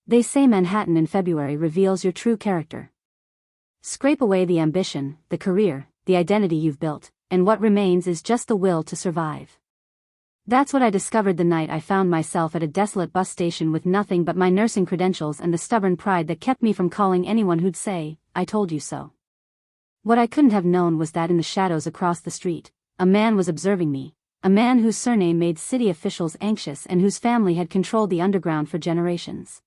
They say Manhattan in February reveals your true character. Scrape away the ambition, the career, the identity you've built, and what remains is just the will to survive. That's what I discovered the night I found myself at a desolate bus station with nothing but my nursing credentials and the stubborn pride that kept me from calling anyone who'd say, "I told you so." What I couldn't have known was that in the shadows across the street, a man was observing me, a man whose surname made city officials anxious and whose family had controlled the underground for generations.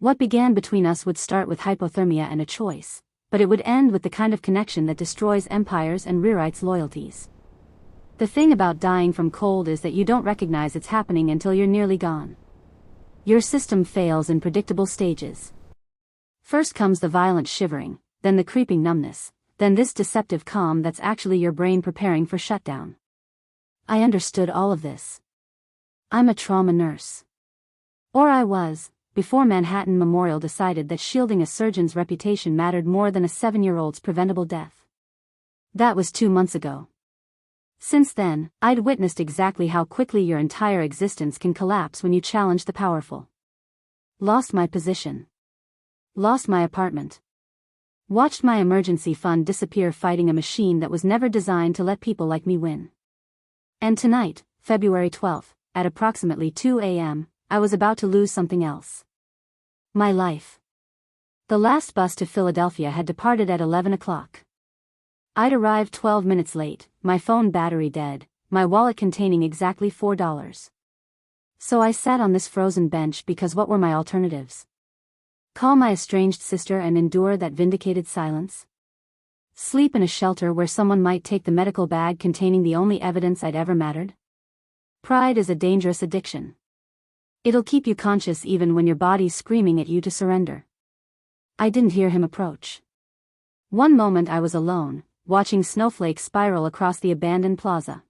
What began between us would start with hypothermia and a choice, but it would end with the kind of connection that destroys empires and rewrites loyalties. The thing about dying from cold is that you don't recognize it's happening until you're nearly gone. Your system fails in predictable stages. First comes the violent shivering, then the creeping numbness, then this deceptive calm that's actually your brain preparing for shutdown. I understood all of this. I'm a trauma nurse. Or I was, before Manhattan Memorial decided that shielding a surgeon's reputation mattered more than a 7-year-old's preventable death. That was 2 months ago. Since then, I'd witnessed exactly how quickly your entire existence can collapse when you challenge the powerful. Lost my position. Lost my apartment. Watched my emergency fund disappear fighting a machine that was never designed to let people like me win. And tonight, February 12th, at approximately 2 a.m., I was about to lose something else. My life. The last bus to Philadelphia had departed at 11 o'clock. I'd arrived 12 minutes late, my phone battery dead, my wallet containing exactly $4. So I sat on this frozen bench because what were my alternatives? Call my estranged sister and endure that vindicated silence? Sleep in a shelter where someone might take the medical bag containing the only evidence I'd ever mattered? Pride is a dangerous addiction. It'll keep you conscious even when your body's screaming at you to surrender. I didn't hear him approach. One moment I was alone, watching snowflakes spiral across the abandoned plaza.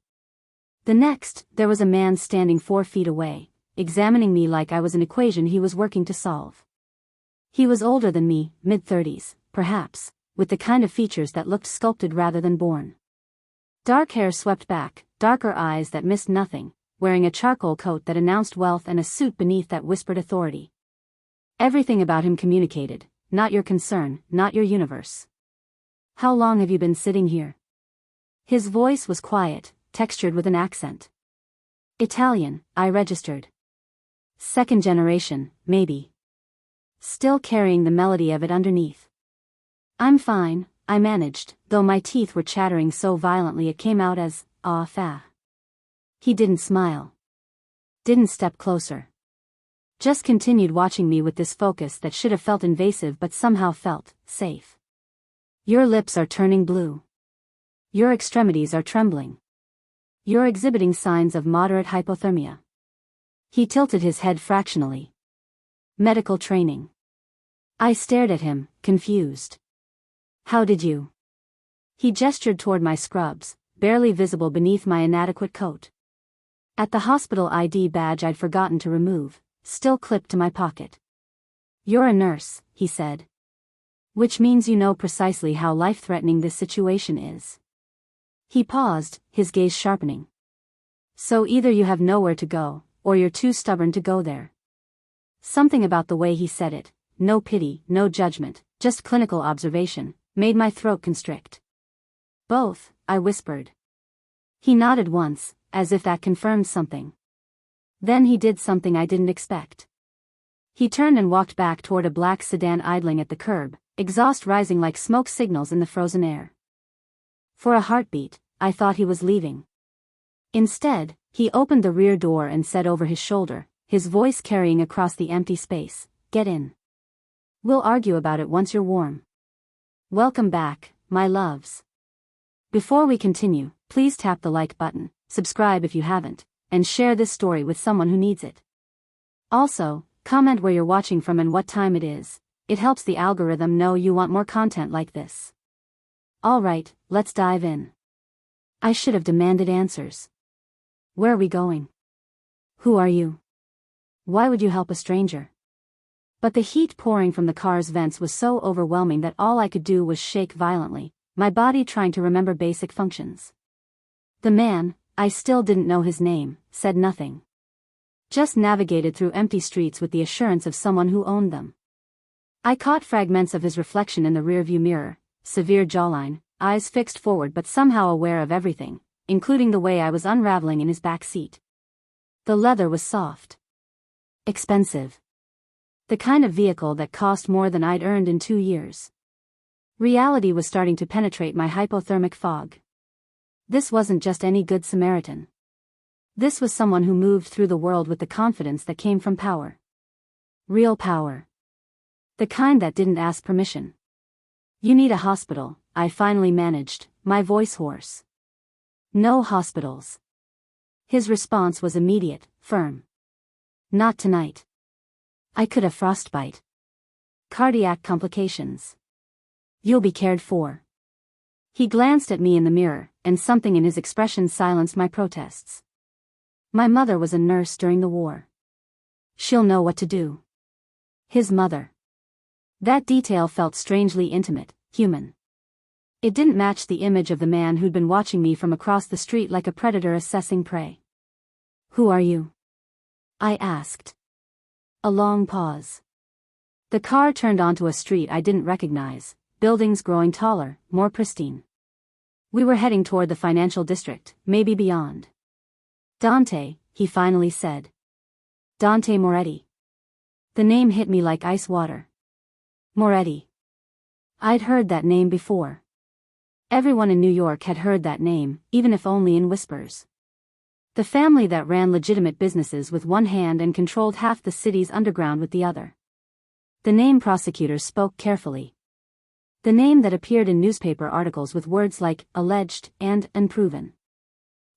The next, there was a man standing 4 feet away, examining me like I was an equation he was working to solve. He was older than me, mid-30s, perhaps, with the kind of features that looked sculpted rather than born. Dark hair swept back, darker eyes that missed nothing, wearing a charcoal coat that announced wealth and a suit beneath that whispered authority. Everything about him communicated, not your concern, not your universe. How long have you been sitting here? His voice was quiet, textured with an accent. Italian, I registered. 2nd generation, maybe. Still carrying the melody of it underneath. I'm fine, I managed, though my teeth were chattering so violently it came out as, ah fa. He didn't smile. Didn't step closer. Just continued watching me with this focus that should have felt invasive but somehow felt safe. Your lips are turning blue. Your extremities are trembling. You're exhibiting signs of moderate hypothermia. He tilted his head fractionally. Medical training. I stared at him, confused. How did you? He gestured toward my scrubs, barely visible beneath my inadequate coat. At the hospital ID badge I'd forgotten to remove, still clipped to my pocket. You're a nurse, he said. Which means you know precisely how life-threatening this situation is. He paused, his gaze sharpening. So either you have nowhere to go, or you're too stubborn to go there. Something about the way he said it, no pity, no judgment, just clinical observation, made my throat constrict. Both, I whispered. He nodded once, as if that confirmed something. Then he did something I didn't expect. He turned and walked back toward a black sedan idling at the curb, exhaust rising like smoke signals in the frozen air. For a heartbeat, I thought he was leaving. Instead, he opened the rear door and said over his shoulder, his voice carrying across the empty space, "Get in. We'll argue about it once you're warm." Welcome back, my loves. Before we continue, please tap the like button, subscribe if you haven't, and share this story with someone who needs it. Also, comment where you're watching from and what time it is. It helps the algorithm know you want more content like this. Alright, let's dive in. I should have demanded answers. Where are we going? Who are you? Why would you help a stranger? But the heat pouring from the car's vents was so overwhelming that all I could do was shake violently, my body trying to remember basic functions. The man, I still didn't know his name, said nothing. just navigated through empty streets with the assurance of someone who owned them. I caught fragments of his reflection in the rearview mirror, severe jawline, eyes fixed forward but somehow aware of everything, including the way I was unraveling in his back seat. The leather was soft. Expensive. The kind of vehicle that cost more than I'd earned in 2 years. Reality was starting to penetrate my hypothermic fog. This wasn't just any good Samaritan. This was someone who moved through the world with the confidence that came from power. Real power. The kind that didn't ask permission. "You need a hospital," I finally managed, my voice hoarse. "No hospitals." His response was immediate, firm. "Not tonight. I could have frostbite. Cardiac complications. You'll be cared for." He glanced at me in the mirror, and something in his expression silenced my protests. My mother was a nurse during the war. She'll know what to do. His mother. That detail felt strangely intimate, human. It didn't match the image of the man who'd been watching me from across the street like a predator assessing prey. "Who are you?" I asked. A long pause. The car turned onto a street I didn't recognize, buildings growing taller, more pristine. We were heading toward the financial district, maybe beyond. "Dante," he finally said. "Dante Moretti." The name hit me like ice water. Moretti. I'd heard that name before. Everyone in New York had heard that name, even if only in whispers. The family that ran legitimate businesses with one hand and controlled half the city's underground with the other. The name prosecutors spoke carefully. The name that appeared in newspaper articles with words like alleged and unproven.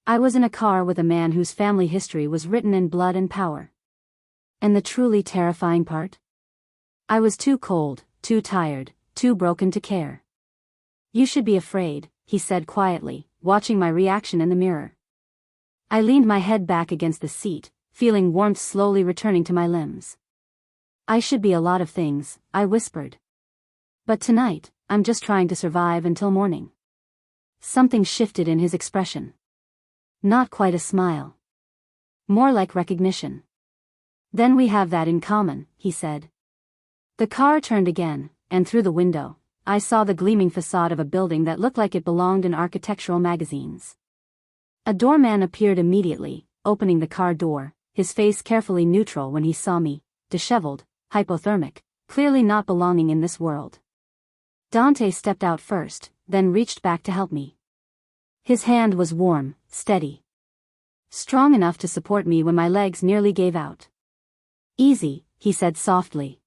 I was in a car with a man whose family history was written in blood and power. And the truly terrifying part? I was too cold, too tired, too broken to care. "You should be afraid," he said quietly, watching my reaction in the mirror. I leaned my head back against the seat, feeling warmth slowly returning to my limbs. "I should be a lot of things," I whispered. "But tonight, I'm just trying to survive until morning." Something shifted in his expression. Not quite a smile. More like recognition. "Then we have that in common," he said. The car turned again, and through the window, I saw the gleaming facade of a building that looked like it belonged in architectural magazines. A doorman appeared immediately, opening the car door, his face carefully neutral when he saw me, disheveled, hypothermic, clearly not belonging in this world. Dante stepped out first, then reached back to help me. His hand was warm, steady. Strong enough to support me when my legs nearly gave out. "Easy," he said softly.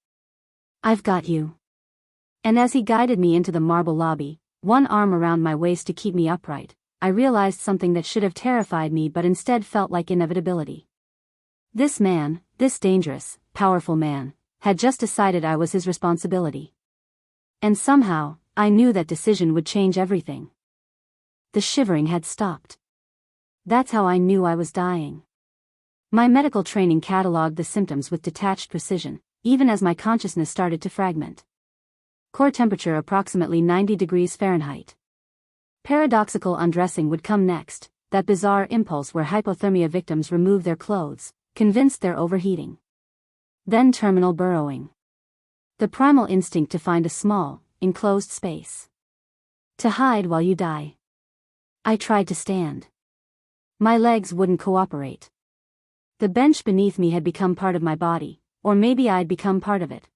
"I've got you." And as he guided me into the marble lobby, one arm around my waist to keep me upright, I realized something that should have terrified me but instead felt like inevitability. This man, this dangerous, powerful man, had just decided I was his responsibility. And somehow, I knew that decision would change everything. The shivering had stopped. That's how I knew I was dying. My medical training cataloged the symptoms with detached precision, even as my consciousness started to fragment. Core temperature approximately 90 degrees Fahrenheit. Paradoxical undressing would come next, that bizarre impulse where hypothermia victims remove their clothes, convinced they're overheating. Then terminal burrowing. The primal instinct to find a small, enclosed space. To hide while you die. I tried to stand. My legs wouldn't cooperate. The bench beneath me had become part of my body, or maybe I'd become part of it.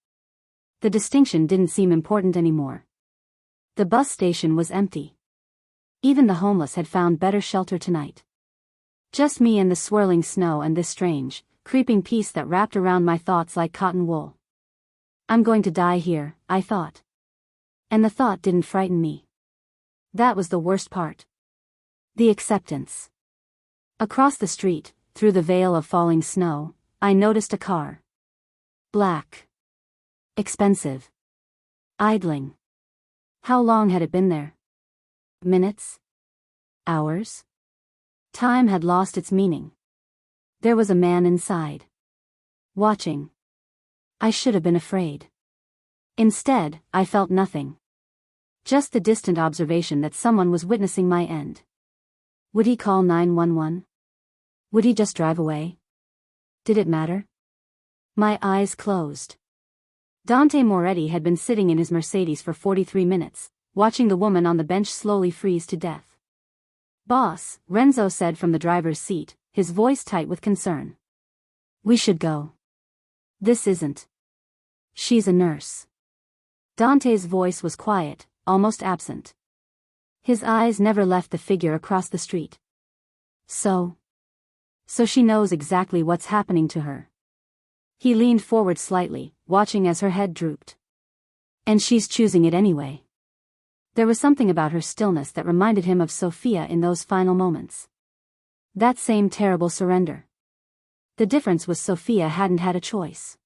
The distinction didn't seem important anymore. The bus station was empty. Even the homeless had found better shelter tonight. Just me and the swirling snow and this strange, creeping peace that wrapped around my thoughts like cotton wool. I'm going to die here, I thought. And the thought didn't frighten me. That was the worst part. The acceptance. Across the street, through the veil of falling snow, I noticed a car. Black. Expensive. Idling. How long had it been there? Minutes? Hours? Time had lost its meaning. There was a man inside. Watching. I should have been afraid. Instead, I felt nothing. Just the distant observation that someone was witnessing my end. Would he call 911? Would he just drive away? Did it matter? My eyes closed. Dante Moretti had been sitting in his Mercedes for 43 minutes, watching the woman on the bench slowly freeze to death. "Boss," Renzo said from the driver's seat, his voice tight with concern. "We should go." "This isn't." "She's a nurse." Dante's voice was quiet, almost absent. His eyes never left the figure across the street. So she knows exactly what's happening to her. He leaned forward slightly, watching as her head drooped. And she's choosing it anyway. There was something about her stillness that reminded him of Sophia in those final moments. That same terrible surrender. The difference was Sophia hadn't had a choice.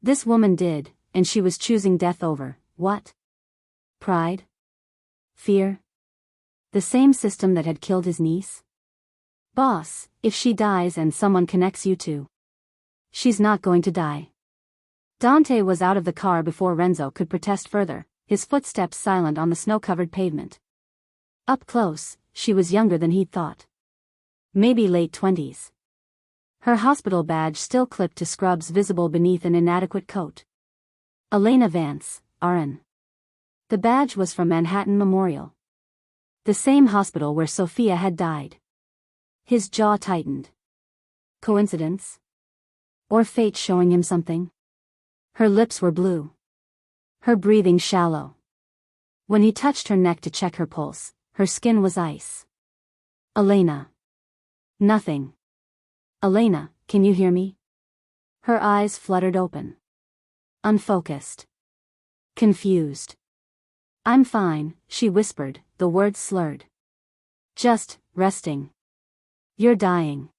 This woman did, and she was choosing death over, what? Pride? Fear? The same system that had killed his niece? "Boss, if she dies and someone connects you two." "She's not going to die." Dante was out of the car before Renzo could protest further, his footsteps silent on the snow-covered pavement. Up close, she was younger than he'd thought. Maybe late 20s. Her hospital badge still clipped to scrubs visible beneath an inadequate coat. Elena Vance, RN. The badge was from Manhattan Memorial. The same hospital where Sophia had died. His jaw tightened. Coincidence? Or fate showing him something? Her lips were blue. Her breathing shallow. When he touched her neck to check her pulse, her skin was ice. "Elena." "Nothing." "Elena, can you hear me?" Her eyes fluttered open. Unfocused. Confused. "I'm fine," she whispered, the words slurred. "Just resting." "You're dying."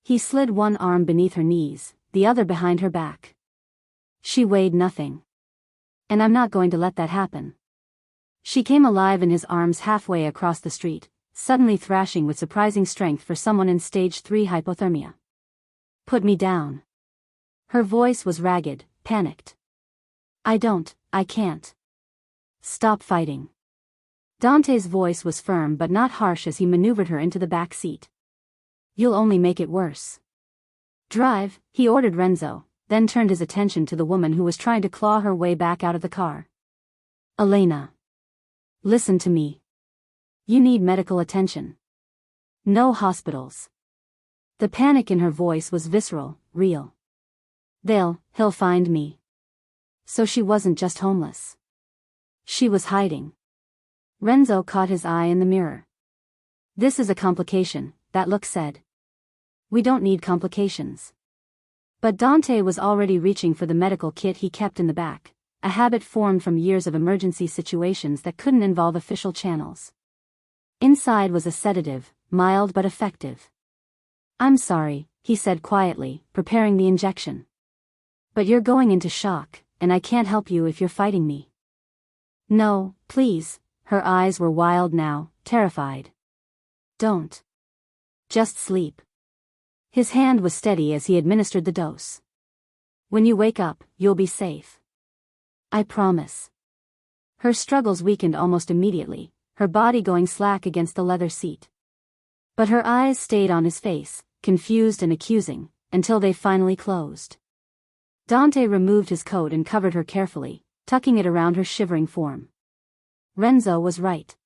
He slid one arm beneath her knees, the other behind her back. She weighed nothing. "And I'm not going to let that happen." She came alive in his arms halfway across the street, suddenly thrashing with surprising strength for someone in stage 3 hypothermia. "Put me down." Her voice was ragged, panicked. I can't." "Stop fighting." Dante's voice was firm but not harsh as he maneuvered her into the back seat. "You'll only make it worse." "Drive," he ordered Renzo, then turned his attention to the woman who was trying to claw her way back out of the car. "Elena. Listen to me. You need medical attention. No hospitals." The panic in her voice was visceral, real. He'll find me." So she wasn't just homeless. She was hiding. Renzo caught his eye in the mirror. "This is a complication," that look said. "We don't need complications." But Dante was already reaching for the medical kit he kept in the back, a habit formed from years of emergency situations that couldn't involve official channels. Inside was a sedative, mild but effective. "I'm sorry," he said quietly, preparing the injection. "But you're going into shock, and I can't help you if you're fighting me." "No, please." Her eyes were wild now, terrified. "Don't. Just sleep." His hand was steady as he administered the dose. "When you wake up, you'll be safe. I promise." Her struggles weakened almost immediately, her body going slack against the leather seat. But her eyes stayed on his face, confused and accusing, until they finally closed. Dante removed his coat and covered her carefully, tucking it around her shivering form. Renzo was right.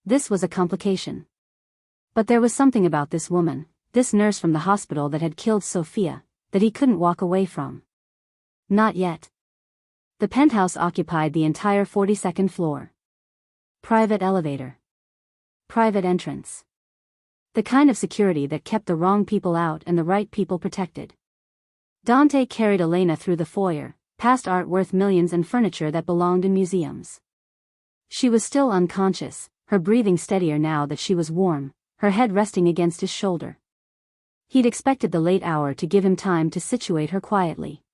This was a complication. But there was something about this woman, this nurse from the hospital that had killed Sophia, that he couldn't walk away from. Not yet. The penthouse occupied the entire 42nd floor. Private elevator. Private entrance. The kind of security that kept the wrong people out and the right people protected. Dante carried Elena through the foyer, past art worth millions and furniture that belonged in museums. She was still unconscious, her breathing steadier now that she was warm, her head resting against his shoulder. He'd expected the late hour to give him time to situate her quietly.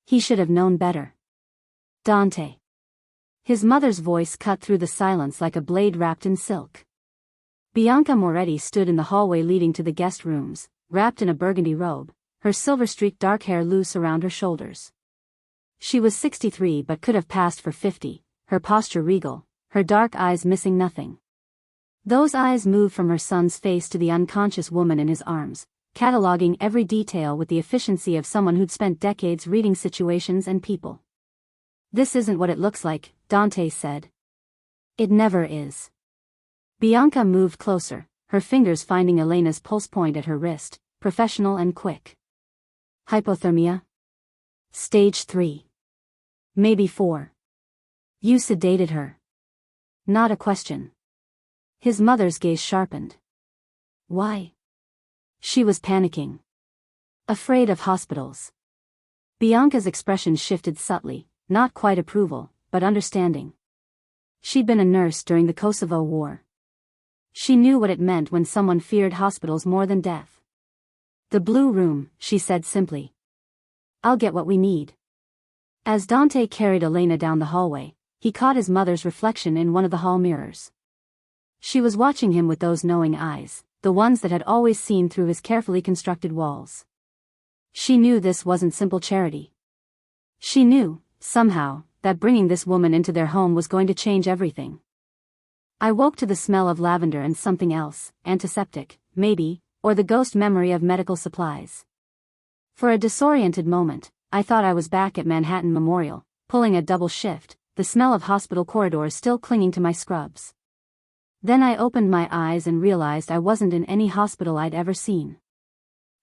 He should have known better. "Dante." His mother's voice cut through the silence like a blade wrapped in silk. Bianca Moretti stood in the hallway leading to the guest rooms, wrapped in a burgundy robe, her silver-streaked dark hair loose around her shoulders. She was 63 but could have passed for 50, her posture regal, her dark eyes missing nothing. Those eyes moved from her son's face to the unconscious woman in his arms, cataloging every detail with the efficiency of someone who'd spent decades reading situations and people. "This isn't what it looks like," Dante said. "It never is." Bianca moved closer, her fingers finding Elena's pulse point at her wrist, professional and quick. "Hypothermia? Stage 3. Maybe 4. You sedated her." Not a question. His mother's gaze sharpened. "Why?" She was panicking. Afraid of hospitals. Bianca's expression shifted subtly, not quite approval, but understanding. She'd been a nurse during the Kosovo War. She knew what it meant when someone feared hospitals more than death. "The blue room," she said simply. "I'll get what we need." As Dante carried Elena down the hallway, he caught his mother's reflection in one of the hall mirrors. She was watching him with those knowing eyes, the ones that had always seen through his carefully constructed walls. She knew this wasn't simple charity. She knew, somehow, that bringing this woman into their home was going to change everything. I woke to the smell of lavender and something else, antiseptic, maybe, or the ghost memory of medical supplies. For a disoriented moment, I thought I was back at Manhattan Memorial, pulling a double shift, the smell of hospital corridors still clinging to my scrubs. Then I opened my eyes and realized I wasn't in any hospital I'd ever seen.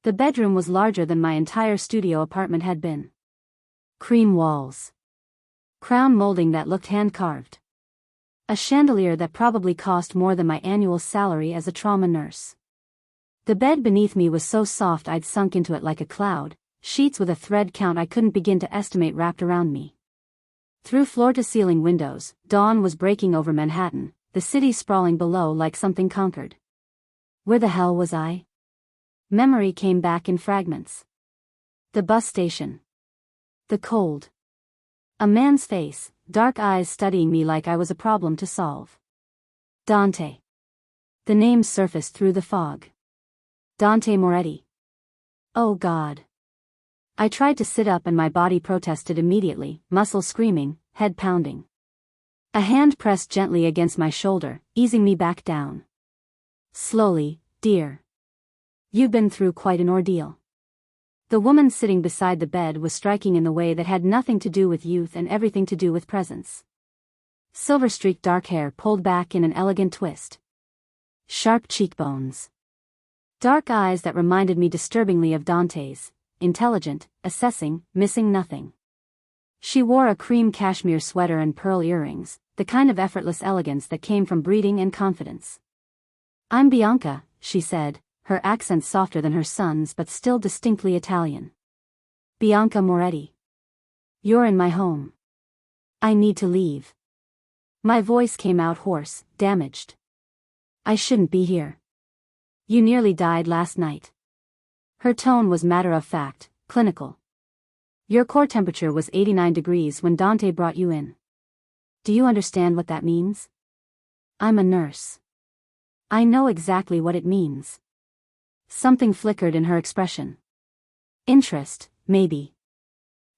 The bedroom was larger than my entire studio apartment had been. Cream walls. Crown molding that looked hand-carved. A chandelier that probably cost more than my annual salary as a trauma nurse. The bed beneath me was so soft I'd sunk into it like a cloud, sheets with a thread count I couldn't begin to estimate wrapped around me. Through floor-to-ceiling windows, dawn was breaking over Manhattan, the city sprawling below like something conquered. Where the hell was I? Memory came back in fragments. The bus station. The cold. A man's face, dark eyes studying me like I was a problem to solve. Dante. The name surfaced through the fog. Dante Moretti. Oh God. I tried to sit up and my body protested immediately, muscles screaming, head pounding. A hand pressed gently against my shoulder, easing me back down. "Slowly, dear. You've been through quite an ordeal." The woman sitting beside the bed was striking in the way that had nothing to do with youth and everything to do with presence. Silver-streaked dark hair pulled back in an elegant twist. Sharp cheekbones. Dark eyes that reminded me disturbingly of Dante's, intelligent, assessing, missing nothing. She wore a cream cashmere sweater and pearl earrings, the kind of effortless elegance that came from breeding and confidence. "I'm Bianca," she said, her accent softer than her son's but still distinctly Italian. "Bianca Moretti. You're in my home. I need to leave." My voice came out hoarse, damaged. "I shouldn't be here. You nearly died last night." Her tone was matter-of-fact, clinical. "Your core temperature was 89 degrees when Dante brought you in. Do you understand what that means?" "I'm a nurse. I know exactly what it means." Something flickered in her expression. Interest, maybe.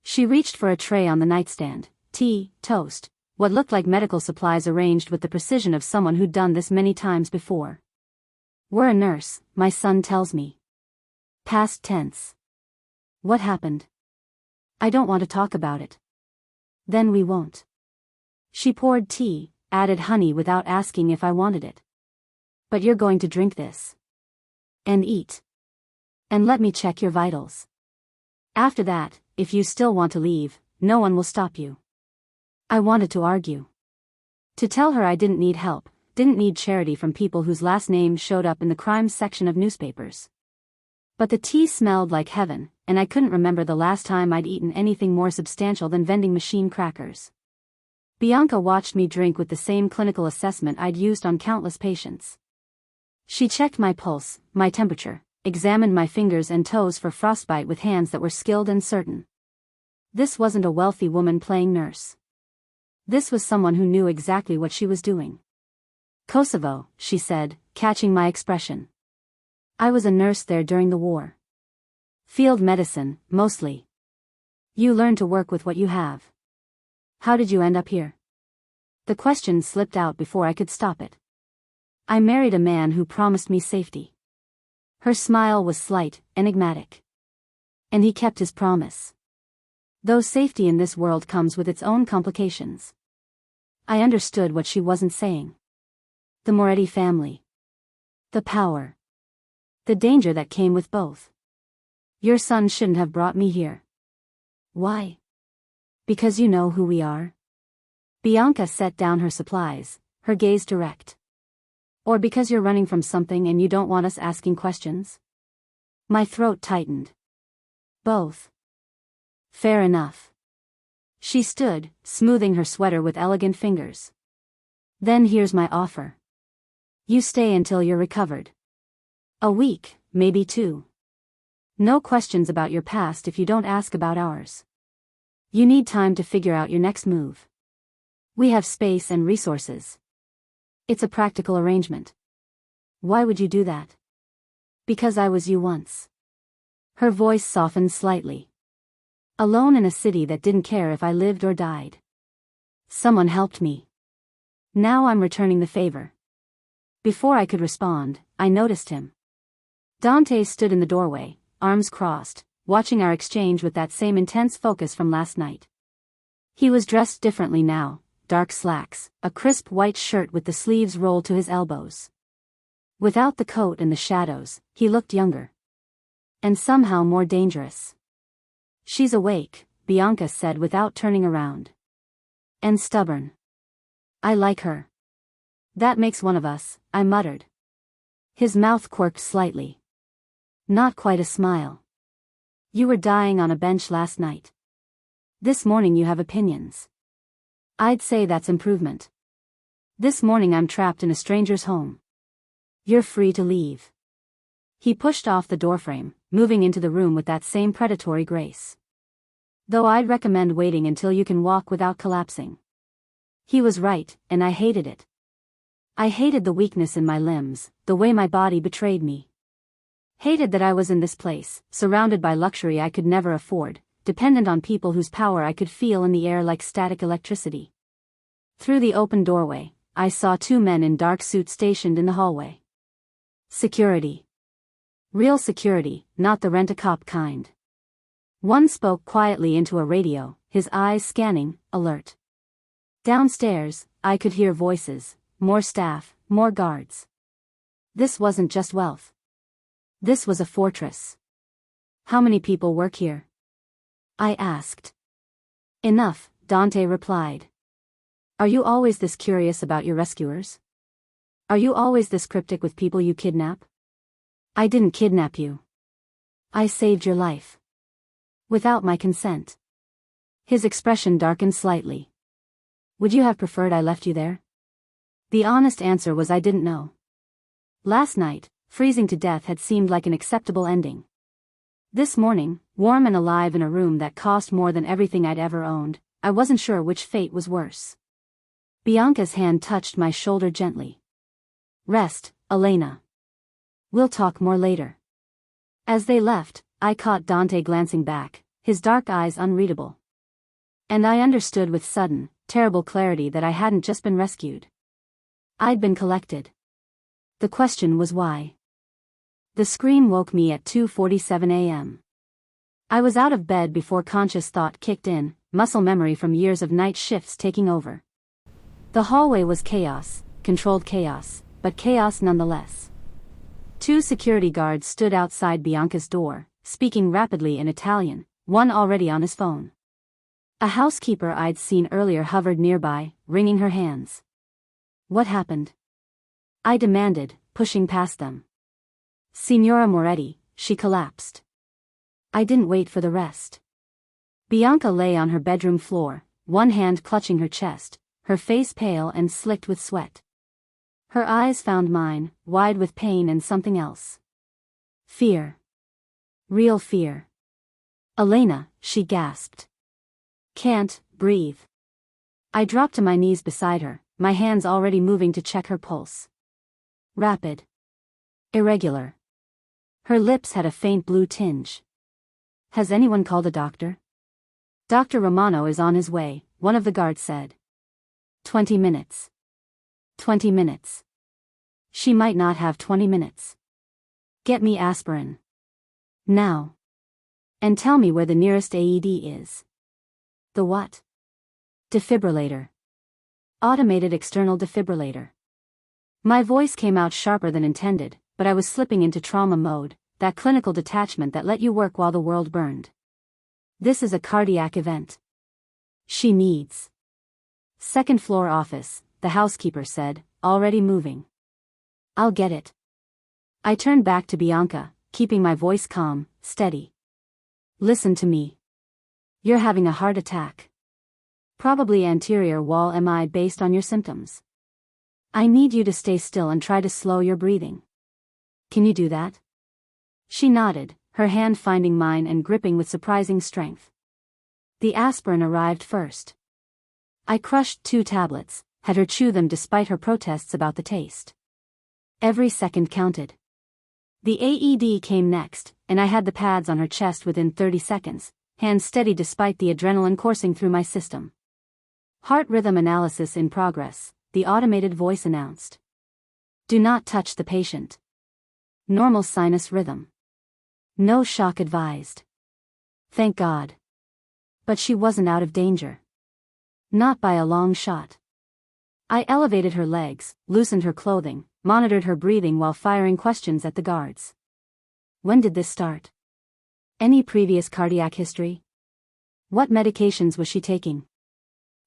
She reached for a tray on the nightstand, tea, toast, what looked like medical supplies arranged with the precision of someone who'd done this many times before. "We're a nurse, my son tells me." Past tense. "What happened?" "I don't want to talk about it." "Then we won't." She poured tea, added honey without asking if I wanted it. "But you're going to drink this. And eat. And let me check your vitals. After that, if you still want to leave, no one will stop you." I wanted to argue. To tell her I didn't need help, didn't need charity from people whose last names showed up in the crime section of newspapers. But the tea smelled like heaven, and I couldn't remember the last time I'd eaten anything more substantial than vending machine crackers. Bianca watched me drink with the same clinical assessment I'd used on countless patients. She checked my pulse, my temperature, examined my fingers and toes for frostbite with hands that were skilled and certain. This wasn't a wealthy woman playing nurse. This was someone who knew exactly what she was doing. "Kosovo," she said, catching my expression. "I was a nurse there during the war. Field medicine, mostly. You learn to work with what you have. How did you end up here?" The question slipped out before I could stop it. "I married a man who promised me safety." Her smile was slight, enigmatic. And he kept his promise. Though safety in this world comes with its own complications. I understood what she wasn't saying. The Moretti family. The power. The danger that came with both. Your son shouldn't have brought me here. Why? Because you know who we are? Bianca set down her supplies, her gaze direct. Or because you're running from something and you don't want us asking questions? My throat tightened. Both. Fair enough. She stood, smoothing her sweater with elegant fingers. Then here's my offer. You stay until you're recovered. A week, maybe 2. No questions about your past if you don't ask about ours. You need time to figure out your next move. We have space and resources. It's a practical arrangement. Why would you do that? Because I was you once. Her voice softened slightly. Alone in a city that didn't care if I lived or died. Someone helped me. Now I'm returning the favor. Before I could respond, I noticed him. Dante stood in the doorway, arms crossed, watching our exchange with that same intense focus from last night. He was dressed differently now, dark slacks, a crisp white shirt with the sleeves rolled to his elbows. Without the coat and the shadows, he looked younger. And somehow more dangerous. She's awake, Bianca said without turning around. And stubborn. I like her. That makes one of us, I muttered. His mouth quirked slightly. Not quite a smile. You were dying on a bench last night. This morning you have opinions. I'd say that's improvement. This morning I'm trapped in a stranger's home. You're free to leave. He pushed off the doorframe, moving into the room with that same predatory grace. Though I'd recommend waiting until you can walk without collapsing. He was right, and I hated it. I hated the weakness in my limbs, the way my body betrayed me. Hated that I was in this place, surrounded by luxury I could never afford, dependent on people whose power I could feel in the air like static electricity. Through the open doorway, I saw 2 men in dark suits stationed in the hallway. Security. Real security, not the rent-a-cop kind. One spoke quietly into a radio, his eyes scanning, alert. Downstairs, I could hear voices, more staff, more guards. This wasn't just wealth. This was a fortress. How many people work here? I asked. Enough, Dante replied. Are you always this curious about your rescuers? Are you always this cryptic with people you kidnap? I didn't kidnap you. I saved your life. Without my consent. His expression darkened slightly. Would you have preferred I left you there? The honest answer was I didn't know. Last night, freezing to death had seemed like an acceptable ending. This morning, warm and alive in a room that cost more than everything I'd ever owned, I wasn't sure which fate was worse. Bianca's hand touched my shoulder gently. Rest, Elena. We'll talk more later. As they left, I caught Dante glancing back, his dark eyes unreadable. And I understood with sudden, terrible clarity that I hadn't just been rescued. I'd been collected. The question was why. The scream woke me at 2:47 a.m. I was out of bed before conscious thought kicked in, muscle memory from years of night shifts taking over. The hallway was chaos, controlled chaos, but chaos nonetheless. 2 security guards stood outside Bianca's door, speaking rapidly in Italian, one already on his phone. A housekeeper I'd seen earlier hovered nearby, wringing her hands. What happened? I demanded, pushing past them. Signora Moretti, she collapsed. I didn't wait for the rest. Bianca lay on her bedroom floor, one hand clutching her chest, her face pale and slicked with sweat. Her eyes found mine, wide with pain and something else. Fear. Real fear. Elena, she gasped. Can't breathe. I dropped to my knees beside her, my hands already moving to check her pulse. Rapid. Irregular. Her lips had a faint blue tinge. Has anyone called a doctor? Dr. Romano is on his way, one of the guards said. 20 minutes. 20 minutes. She might not have 20 minutes. Get me aspirin. Now. And tell me where the nearest AED is. The what? Defibrillator. Automated external defibrillator. My voice came out sharper than intended, but I was slipping into trauma mode, that clinical detachment that let you work while the world burned. This is a cardiac event. She needs. Second floor office, the housekeeper said, already moving. I'll get it. I turned back to Bianca, keeping my voice calm, steady. Listen to me. You're having a heart attack. Probably anterior wall MI based on your symptoms. I need you to stay still and try to slow your breathing. Can you do that? She nodded, her hand finding mine and gripping with surprising strength. The aspirin arrived first. I crushed 2 tablets, had her chew them despite her protests about the taste. Every second counted. The AED came next, and I had the pads on her chest within 30 seconds, hands steady despite the adrenaline coursing through my system. Heart rhythm analysis in progress, the automated voice announced. Do not touch the patient. Normal sinus rhythm. No shock advised. Thank God. But she wasn't out of danger. Not by a long shot. I elevated her legs, loosened her clothing, monitored her breathing while firing questions at the guards. When did this start? Any previous cardiac history? What medications was she taking?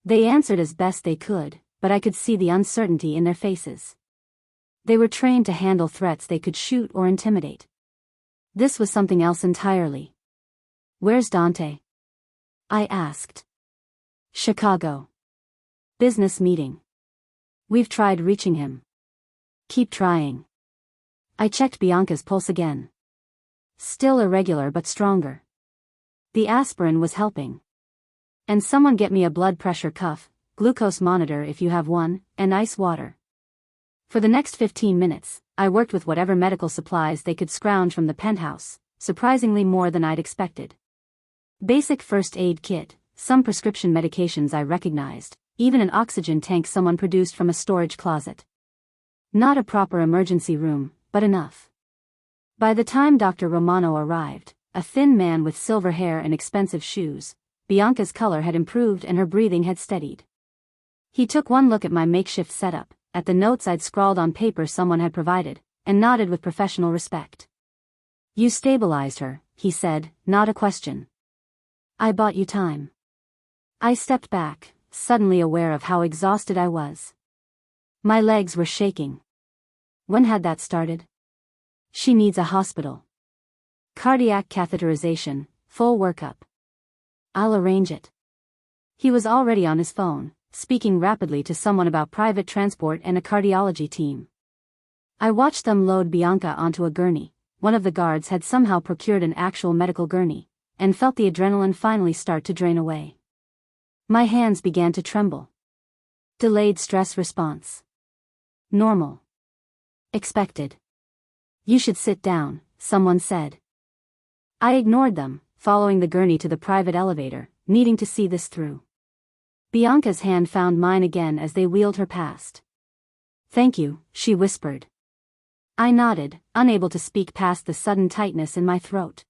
They answered as best they could, but I could see the uncertainty in their faces. They were trained to handle threats they could shoot or intimidate. This was something else entirely. Where's Dante? I asked. Chicago. Business meeting. We've tried reaching him. Keep trying. I checked Bianca's pulse again. Still irregular but stronger. The aspirin was helping. And someone get me a blood pressure cuff, glucose monitor if you have one, and ice water. For the next 15 minutes, I worked with whatever medical supplies they could scrounge from the penthouse, surprisingly more than I'd expected. Basic first aid kit, some prescription medications I recognized, even an oxygen tank someone produced from a storage closet. Not a proper emergency room, but enough. By the time Dr. Romano arrived, a thin man with silver hair and expensive shoes, Bianca's color had improved and her breathing had steadied. He took one look at my makeshift setup, at the notes I'd scrawled on paper someone had provided, and nodded with professional respect. You stabilized her, he said, not a question. I bought you time. I stepped back, suddenly aware of how exhausted I was. My legs were shaking. When had that started? She needs a hospital. Cardiac catheterization, full workup. I'll arrange it. He was already on his phone, speaking rapidly to someone about private transport and a cardiology team. I watched them load Bianca onto a gurney. One of the guards had somehow procured an actual medical gurney, and felt the adrenaline finally start to drain away. My hands began to tremble. Delayed stress response. Normal. Expected. You should sit down, someone said. I ignored them, following the gurney to the private elevator, needing to see this through. Bianca's hand found mine again as they wheeled her past. Thank you, she whispered. I nodded, unable to speak past the sudden tightness in my throat.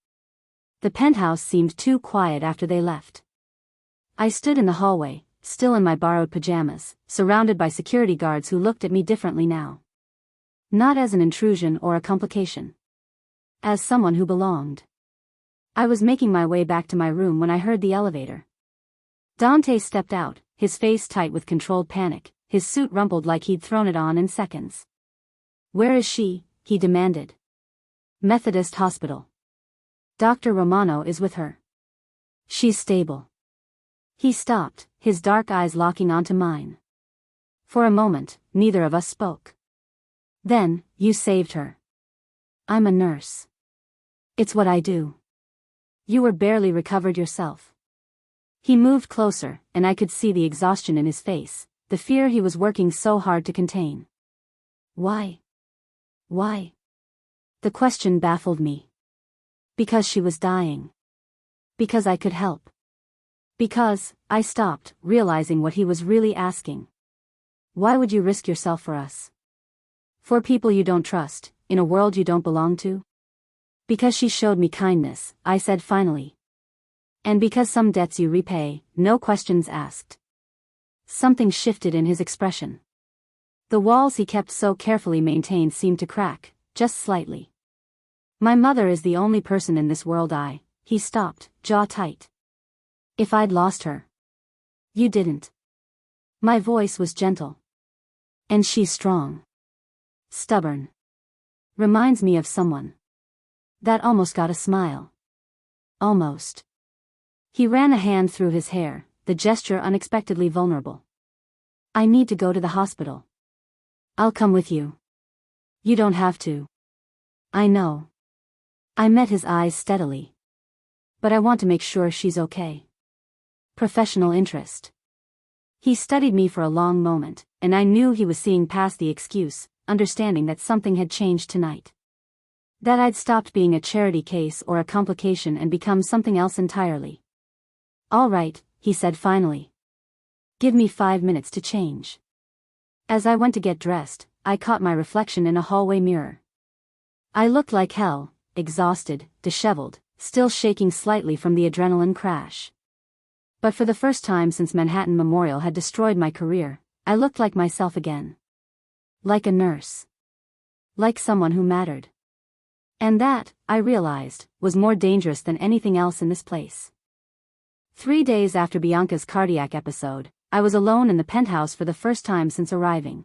The penthouse seemed too quiet after they left. I stood in the hallway, still in my borrowed pajamas, surrounded by security guards who looked at me differently now. Not as an intrusion or a complication. As someone who belonged. I was making my way back to my room when I heard the elevator. Dante stepped out, his face tight with controlled panic, his suit rumpled like he'd thrown it on in seconds. Where is she? He demanded. Methodist Hospital. Dr. Romano is with her. She's stable. He stopped, his dark eyes locking onto mine. For a moment, neither of us spoke. Then, you saved her. I'm a nurse. It's what I do. You were barely recovered yourself. He moved closer, and I could see the exhaustion in his face, the fear he was working so hard to contain. Why? Why? The question baffled me. Because she was dying. Because I could help. Because, I stopped, realizing what he was really asking. Why would you risk yourself for us? For people you don't trust, in a world you don't belong to? Because she showed me kindness, I said finally. And because some debts you repay, no questions asked. Something shifted in his expression. The walls he kept so carefully maintained seemed to crack, just slightly. My mother is the only person in this world he stopped, jaw tight. If I'd lost her. You didn't. My voice was gentle. And she's strong. Stubborn. Reminds me of someone. That almost got a smile. Almost. He ran a hand through his hair, the gesture unexpectedly vulnerable. I need to go to the hospital. I'll come with you. You don't have to. I know. I met his eyes steadily. But I want to make sure she's okay. Professional interest. He studied me for a long moment, and I knew he was seeing past the excuse, understanding that something had changed tonight. That I'd stopped being a charity case or a complication and become something else entirely. All right, he said finally. Give me 5 minutes to change. As I went to get dressed, I caught my reflection in a hallway mirror. I looked like hell, exhausted, disheveled, still shaking slightly from the adrenaline crash. But for the first time since Manhattan Memorial had destroyed my career, I looked like myself again. Like a nurse. Like someone who mattered. And that, I realized, was more dangerous than anything else in this place. 3 days after Bianca's cardiac episode, I was alone in the penthouse for the first time since arriving.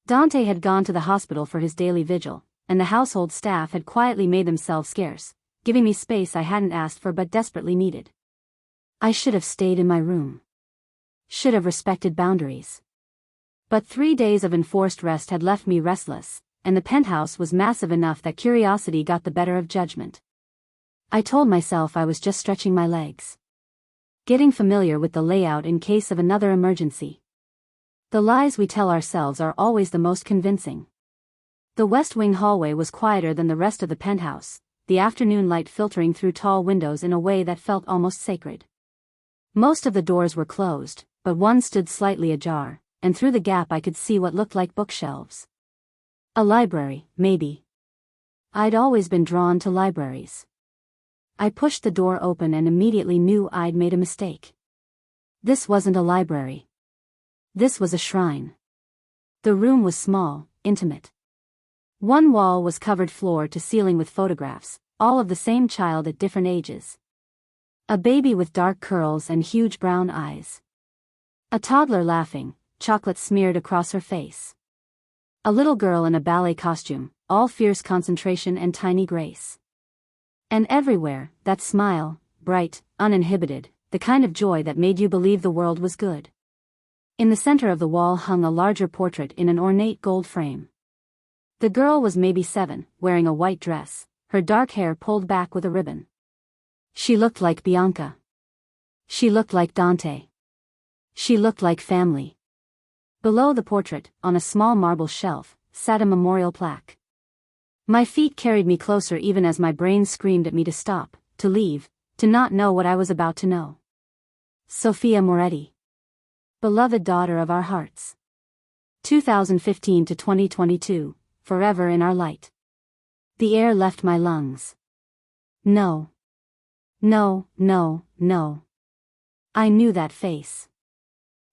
Dante had gone to the hospital for his daily vigil, and the household staff had quietly made themselves scarce, giving me space I hadn't asked for but desperately needed. I should have stayed in my room. Should have respected boundaries. But 3 days of enforced rest had left me restless, and the penthouse was massive enough that curiosity got the better of judgment. I told myself I was just stretching my legs. Getting familiar with the layout in case of another emergency. The lies we tell ourselves are always the most convincing. The West Wing hallway was quieter than the rest of the penthouse, the afternoon light filtering through tall windows in a way that felt almost sacred. Most of the doors were closed, but one stood slightly ajar, and through the gap I could see what looked like bookshelves. A library, maybe. I'd always been drawn to libraries. I pushed the door open and immediately knew I'd made a mistake. This wasn't a library. This was a shrine. The room was small, intimate. One wall was covered floor to ceiling with photographs, all of the same child at different ages. A baby with dark curls and huge brown eyes. A toddler laughing, chocolate smeared across her face. A little girl in a ballet costume, all fierce concentration and tiny grace. And everywhere, that smile, bright, uninhibited, the kind of joy that made you believe the world was good. In the center of the wall hung a larger portrait in an ornate gold frame. The girl was maybe 7, wearing a white dress, her dark hair pulled back with a ribbon. She looked like Bianca. She looked like Dante. She looked like family. Below the portrait, on a small marble shelf, sat a memorial plaque. My feet carried me closer even as my brain screamed at me to stop, to leave, to not know what I was about to know. Sophia Moretti. Beloved daughter of our hearts. 2015 to 2022, forever in our light. The air left my lungs. No. No, no, no. I knew that face.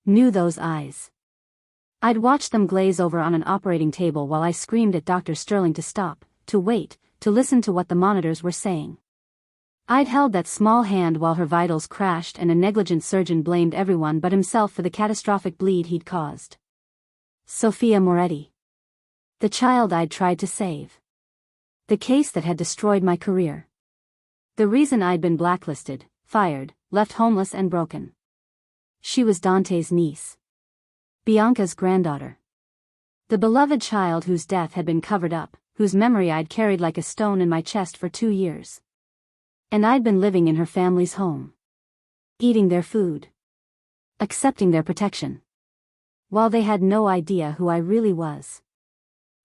Knew those eyes. I'd watched them glaze over on an operating table while I screamed at Dr. Sterling to stop, to wait, to listen to what the monitors were saying. I'd held that small hand while her vitals crashed and a negligent surgeon blamed everyone but himself for the catastrophic bleed he'd caused. Sophia Moretti. The child I'd tried to save. The case that had destroyed my career. The reason I'd been blacklisted, fired, left homeless and broken. She was Dante's niece. Bianca's granddaughter. The beloved child whose death had been covered up, whose memory I'd carried like a stone in my chest for 2 years. And I'd been living in her family's home. Eating their food. Accepting their protection. While they had no idea who I really was.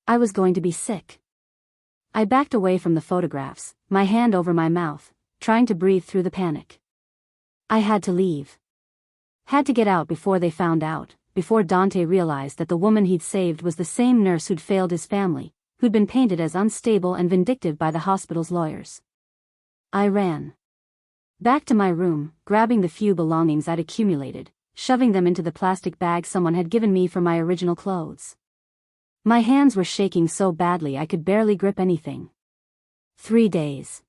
I was going to be sick. I backed away from the photographs, my hand over my mouth, trying to breathe through the panic. I had to leave. Had to get out before they found out, before Dante realized that the woman he'd saved was the same nurse who'd failed his family, who'd been painted as unstable and vindictive by the hospital's lawyers. I ran back to my room, grabbing the few belongings I'd accumulated, shoving them into the plastic bag someone had given me for my original clothes. My hands were shaking so badly I could barely grip anything. 3 days.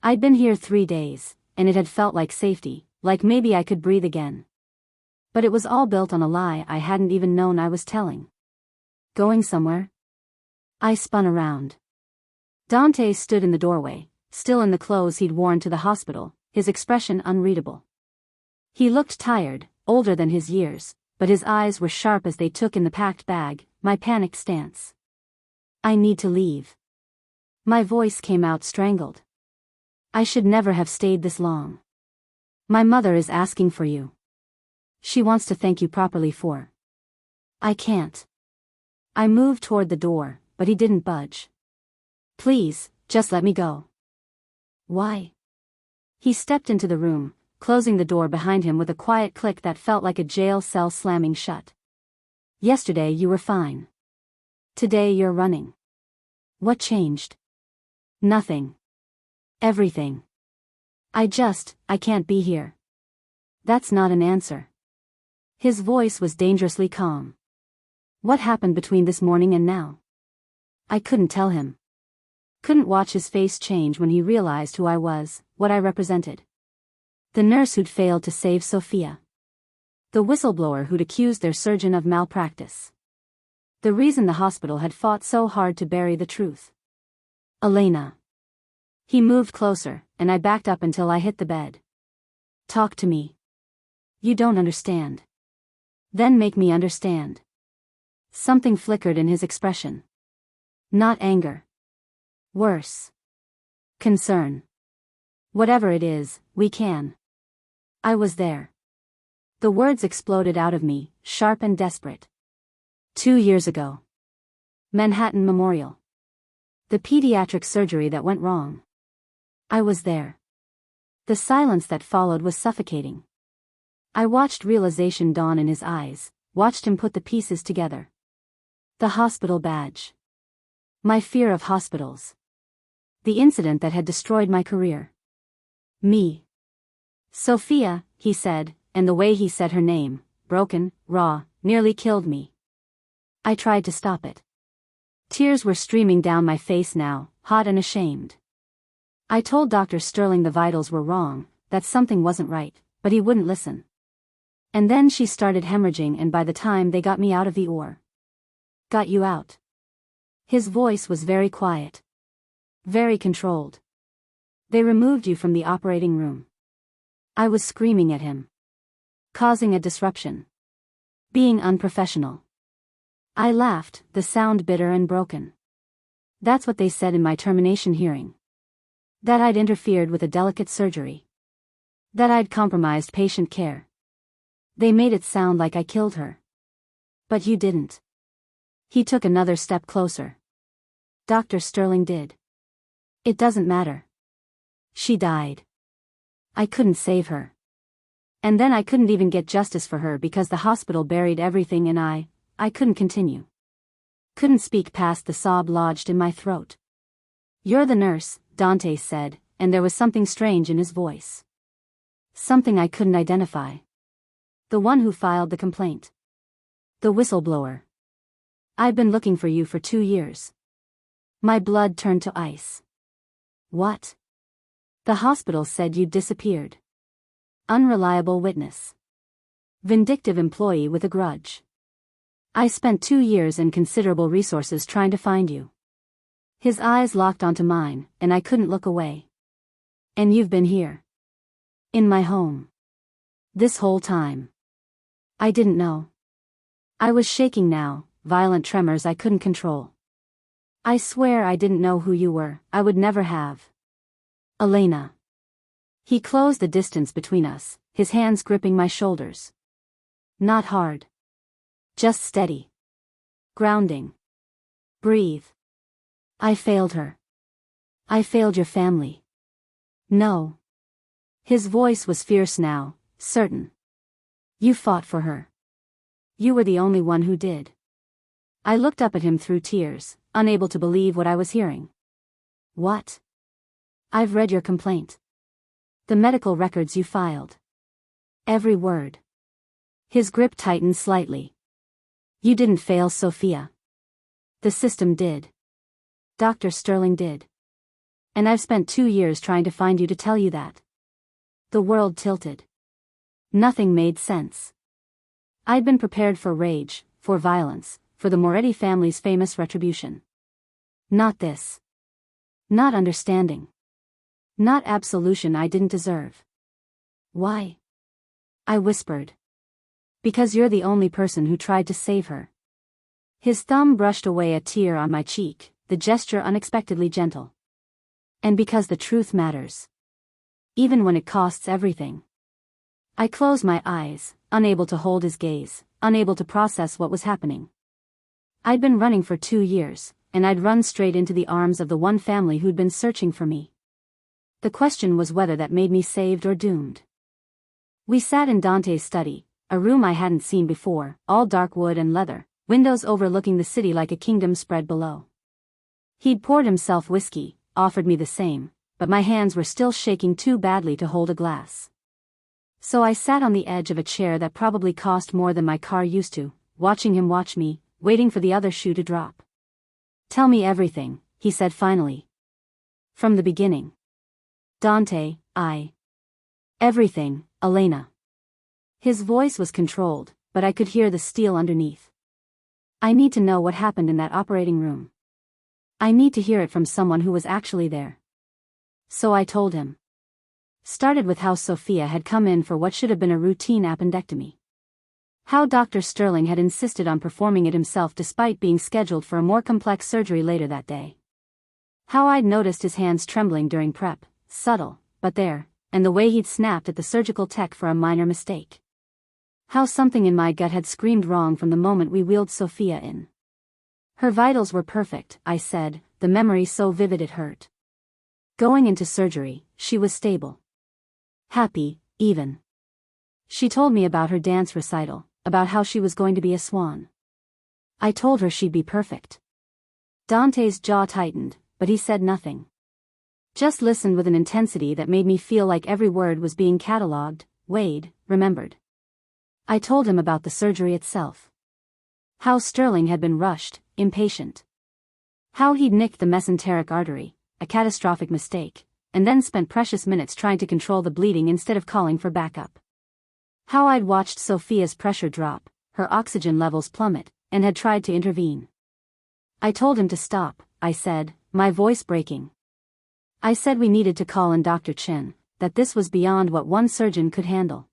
I'd been here 3 days, and it had felt like safety, like maybe I could breathe again. But it was all built on a lie I hadn't even known I was telling. Going somewhere? I spun around. Dante stood in the doorway, still in the clothes he'd worn to the hospital, his expression unreadable. He looked tired, older than his years, but his eyes were sharp as they took in the packed bag, my panicked stance. I need to leave. My voice came out strangled. I should never have stayed this long. My mother is asking for you. She wants to thank you properly for. I can't. I moved toward the door, but he didn't budge. Please, just let me go. Why? He stepped into the room, closing the door behind him with a quiet click that felt like a jail cell slamming shut. Yesterday you were fine. Today you're running. What changed? Nothing. Everything. I can't be here. That's not an answer. His voice was dangerously calm. What happened between this morning and now? I couldn't tell him. Couldn't watch his face change when he realized who I was, what I represented. The nurse who'd failed to save Sophia. The whistleblower who'd accused their surgeon of malpractice. The reason the hospital had fought so hard to bury the truth. Elena. He moved closer, and I backed up until I hit the bed. Talk to me. You don't understand. Then make me understand. Something flickered in his expression. Not anger. Worse. Concern. Whatever it is, we can. I was there. The words exploded out of me, sharp and desperate. 2 years ago. Manhattan Memorial. The pediatric surgery that went wrong. I was there. The silence that followed was suffocating. I watched realization dawn in his eyes, watched him put the pieces together. The hospital badge. My fear of hospitals. The incident that had destroyed my career. Me. Sophia, he said, and the way he said her name, broken, raw, nearly killed me. I tried to stop it. Tears were streaming down my face now, hot and ashamed. I told Dr. Sterling the vitals were wrong, that something wasn't right, but he wouldn't listen. And then she started hemorrhaging, and by the time they got me out of the OR. Got you out. His voice was very quiet. Very controlled. They removed you from the operating room. I was screaming at him. Causing a disruption. Being unprofessional. I laughed, the sound bitter and broken. That's what they said in my termination hearing. That I'd interfered with a delicate surgery. That I'd compromised patient care. They made it sound like I killed her. But you didn't. He took another step closer. Dr. Sterling did. It doesn't matter. She died. I couldn't save her. And then I couldn't even get justice for her because the hospital buried everything, and I couldn't continue. Couldn't speak past the sob lodged in my throat. You're the nurse, Dante said, and there was something strange in his voice. Something I couldn't identify. The one who filed the complaint. The whistleblower. I've been looking for you for 2 years. My blood turned to ice. What? The hospital said you'd disappeared. Unreliable witness. Vindictive employee with a grudge. I spent 2 years and considerable resources trying to find you. His eyes locked onto mine, and I couldn't look away. And you've been here. In my home. This whole time. I didn't know. I was shaking now, violent tremors I couldn't control. I swear I didn't know who you were, I would never have. Elena. He closed the distance between us, his hands gripping my shoulders. Not hard. Just steady. Grounding. Breathe. I failed her. I failed your family. No. His voice was fierce now, certain. You fought for her. You were the only one who did. I looked up at him through tears, unable to believe what I was hearing. What? I've read your complaint. The medical records you filed. Every word. His grip tightened slightly. You didn't fail Sophia. The system did. Dr. Sterling did. And I've spent 2 years trying to find you to tell you that. The world tilted. Nothing made sense. I'd been prepared for rage, for violence, for the Moretti family's famous retribution. Not this. Not understanding. Not absolution I didn't deserve. Why? I whispered. Because you're the only person who tried to save her. His thumb brushed away a tear on my cheek, the gesture unexpectedly gentle. And because the truth matters. Even when it costs everything. I closed my eyes, unable to hold his gaze, unable to process what was happening. I'd been running for 2 years, and I'd run straight into the arms of the one family who'd been searching for me. The question was whether that made me saved or doomed. We sat in Dante's study, a room I hadn't seen before, all dark wood and leather, windows overlooking the city like a kingdom spread below. He'd poured himself whiskey, offered me the same, but my hands were still shaking too badly to hold a glass. So I sat on the edge of a chair that probably cost more than my car used to, watching him watch me, waiting for the other shoe to drop. Tell me everything, he said finally. From the beginning. Dante, Everything, Elena. His voice was controlled, but I could hear the steel underneath. I need to know what happened in that operating room. I need to hear it from someone who was actually there. So I told him. Started with how Sophia had come in for what should have been a routine appendectomy. How Dr. Sterling had insisted on performing it himself despite being scheduled for a more complex surgery later that day. How I'd noticed his hands trembling during prep, subtle, but there, and the way he'd snapped at the surgical tech for a minor mistake. How something in my gut had screamed wrong from the moment we wheeled Sophia in. Her vitals were perfect, I said, the memory so vivid it hurt. Going into surgery, she was stable. Happy, even. She told me about her dance recital, about how she was going to be a swan. I told her she'd be perfect. Dante's jaw tightened, but he said nothing. Just listened with an intensity that made me feel like every word was being catalogued, weighed, remembered. I told him about the surgery itself. How Sterling had been rushed, impatient. How he'd nicked the mesenteric artery, a catastrophic mistake, and then spent precious minutes trying to control the bleeding instead of calling for backup. How I'd watched Sophia's pressure drop, her oxygen levels plummet, and had tried to intervene. I told him to stop, I said, my voice breaking. I said we needed to call in Dr. Chen, that this was beyond what one surgeon could handle.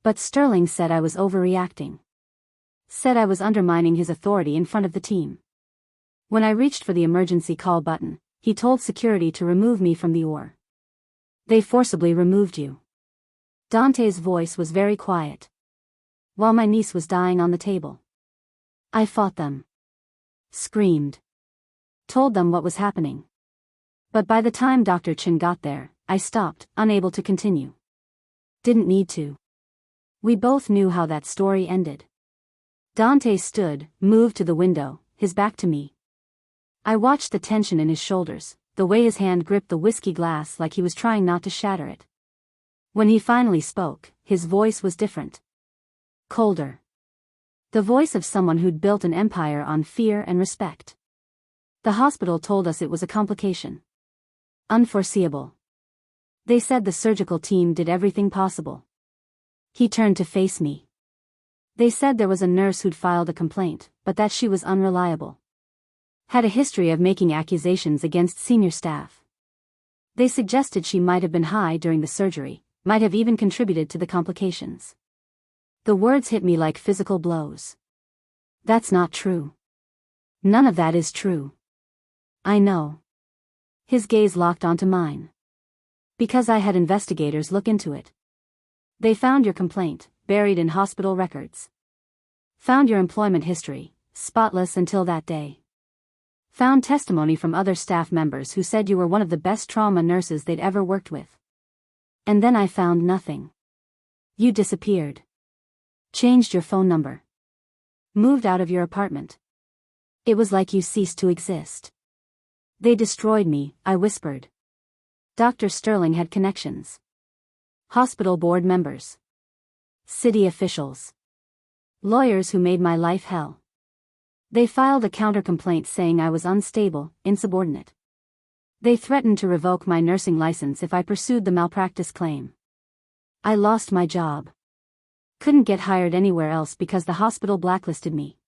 But Sterling said I was overreacting. Said I was undermining his authority in front of the team. When I reached for the emergency call button, he told security to remove me from the OR. They forcibly removed you. Dante's voice was very quiet. While my niece was dying on the table. I fought them. Screamed. Told them what was happening. But by the time Dr. Chen got there, I stopped, unable to continue. Didn't need to. We both knew how that story ended. Dante stood, moved to the window, his back to me. I watched the tension in his shoulders, the way his hand gripped the whiskey glass like he was trying not to shatter it. When he finally spoke, his voice was different. Colder. The voice of someone who'd built an empire on fear and respect. The hospital told us it was a complication. Unforeseeable. They said the surgical team did everything possible. He turned to face me. They said there was a nurse who'd filed a complaint, but that she was unreliable. Had a history of making accusations against senior staff. They suggested she might have been high during the surgery, might have even contributed to the complications. The words hit me like physical blows. That's not true. None of that is true. I know. His gaze locked onto mine. Because I had investigators look into it. They found your complaint, buried in hospital records. Found your employment history, spotless until that day. Found testimony from other staff members who said you were one of the best trauma nurses they'd ever worked with. And then I found nothing. You disappeared. Changed your phone number. Moved out of your apartment. It was like you ceased to exist. They destroyed me, I whispered. Dr. Sterling had connections. Hospital board members. City officials. Lawyers who made my life hell. They filed a counter-complaint saying I was unstable, insubordinate. They threatened to revoke my nursing license if I pursued the malpractice claim. I lost my job. Couldn't get hired anywhere else because the hospital blacklisted me.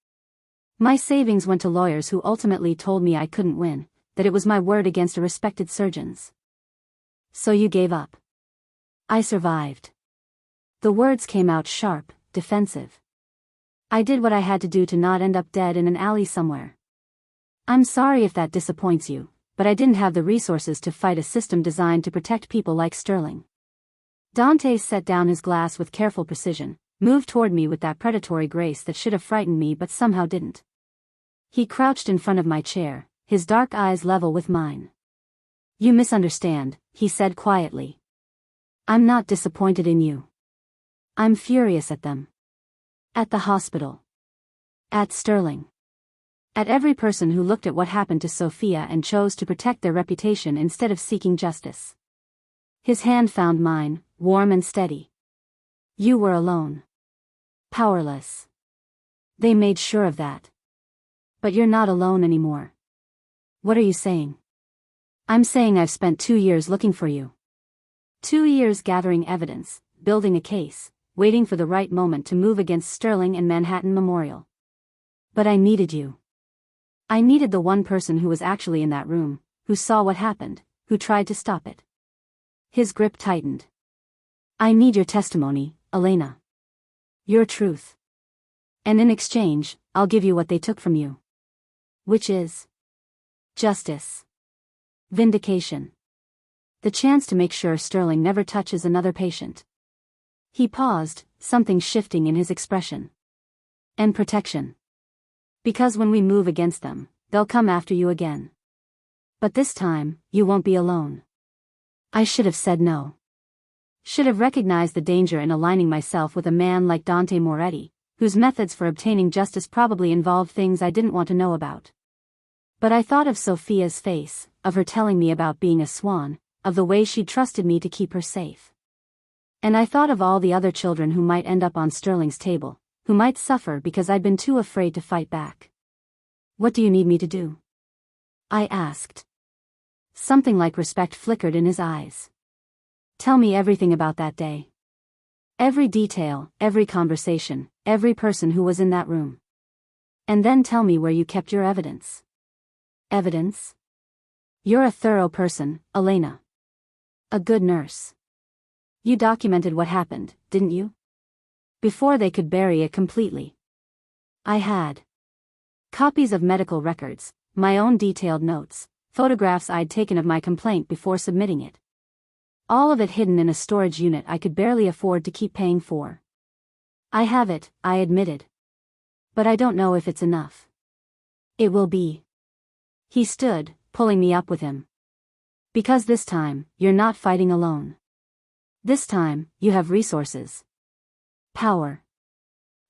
My savings went to lawyers who ultimately told me I couldn't win, that it was my word against a respected surgeon's. So you gave up. I survived. The words came out sharp, defensive. I did what I had to do to not end up dead in an alley somewhere. I'm sorry if that disappoints you, but I didn't have the resources to fight a system designed to protect people like Sterling. Dante set down his glass with careful precision, moved toward me with that predatory grace that should have frightened me but somehow didn't. He crouched in front of my chair, his dark eyes level with mine. You misunderstand, he said quietly. I'm not disappointed in you. I'm furious at them. At the hospital. At Sterling. At every person who looked at what happened to Sophia and chose to protect their reputation instead of seeking justice. His hand found mine, warm and steady. You were alone. Powerless. They made sure of that. But you're not alone anymore. What are you saying? I'm saying I've spent 2 years looking for you. 2 years gathering evidence, building a case, waiting for the right moment to move against Sterling and Manhattan Memorial. But I needed you. I needed the one person who was actually in that room, who saw what happened, who tried to stop it. His grip tightened. I need your testimony, Elena. Your truth. And in exchange, I'll give you what they took from you. Which is justice. Vindication. The chance to make sure Sterling never touches another patient. He paused, something shifting in his expression. And protection. Because when we move against them, they'll come after you again. But this time, you won't be alone. I should have said no. Should have recognized the danger in aligning myself with a man like Dante Moretti, whose methods for obtaining justice probably involved things I didn't want to know about. But I thought of Sophia's face, of her telling me about being a swan, of the way she'd trusted me to keep her safe. And I thought of all the other children who might end up on Sterling's table, who might suffer because I'd been too afraid to fight back. What do you need me to do? I asked. Something like respect flickered in his eyes. Tell me everything about that day. Every detail, every conversation, every person who was in that room. And then tell me where you kept your evidence. Evidence? You're a thorough person, Elena. A good nurse. You documented what happened, didn't you? Before they could bury it completely. I had. Copies of medical records, my own detailed notes, photographs I'd taken of my complaint before submitting it. All of it hidden in a storage unit I could barely afford to keep paying for. I have it, I admitted. But I don't know if it's enough. It will be. He stood, pulling me up with him. Because this time, you're not fighting alone. This time, you have resources. Power.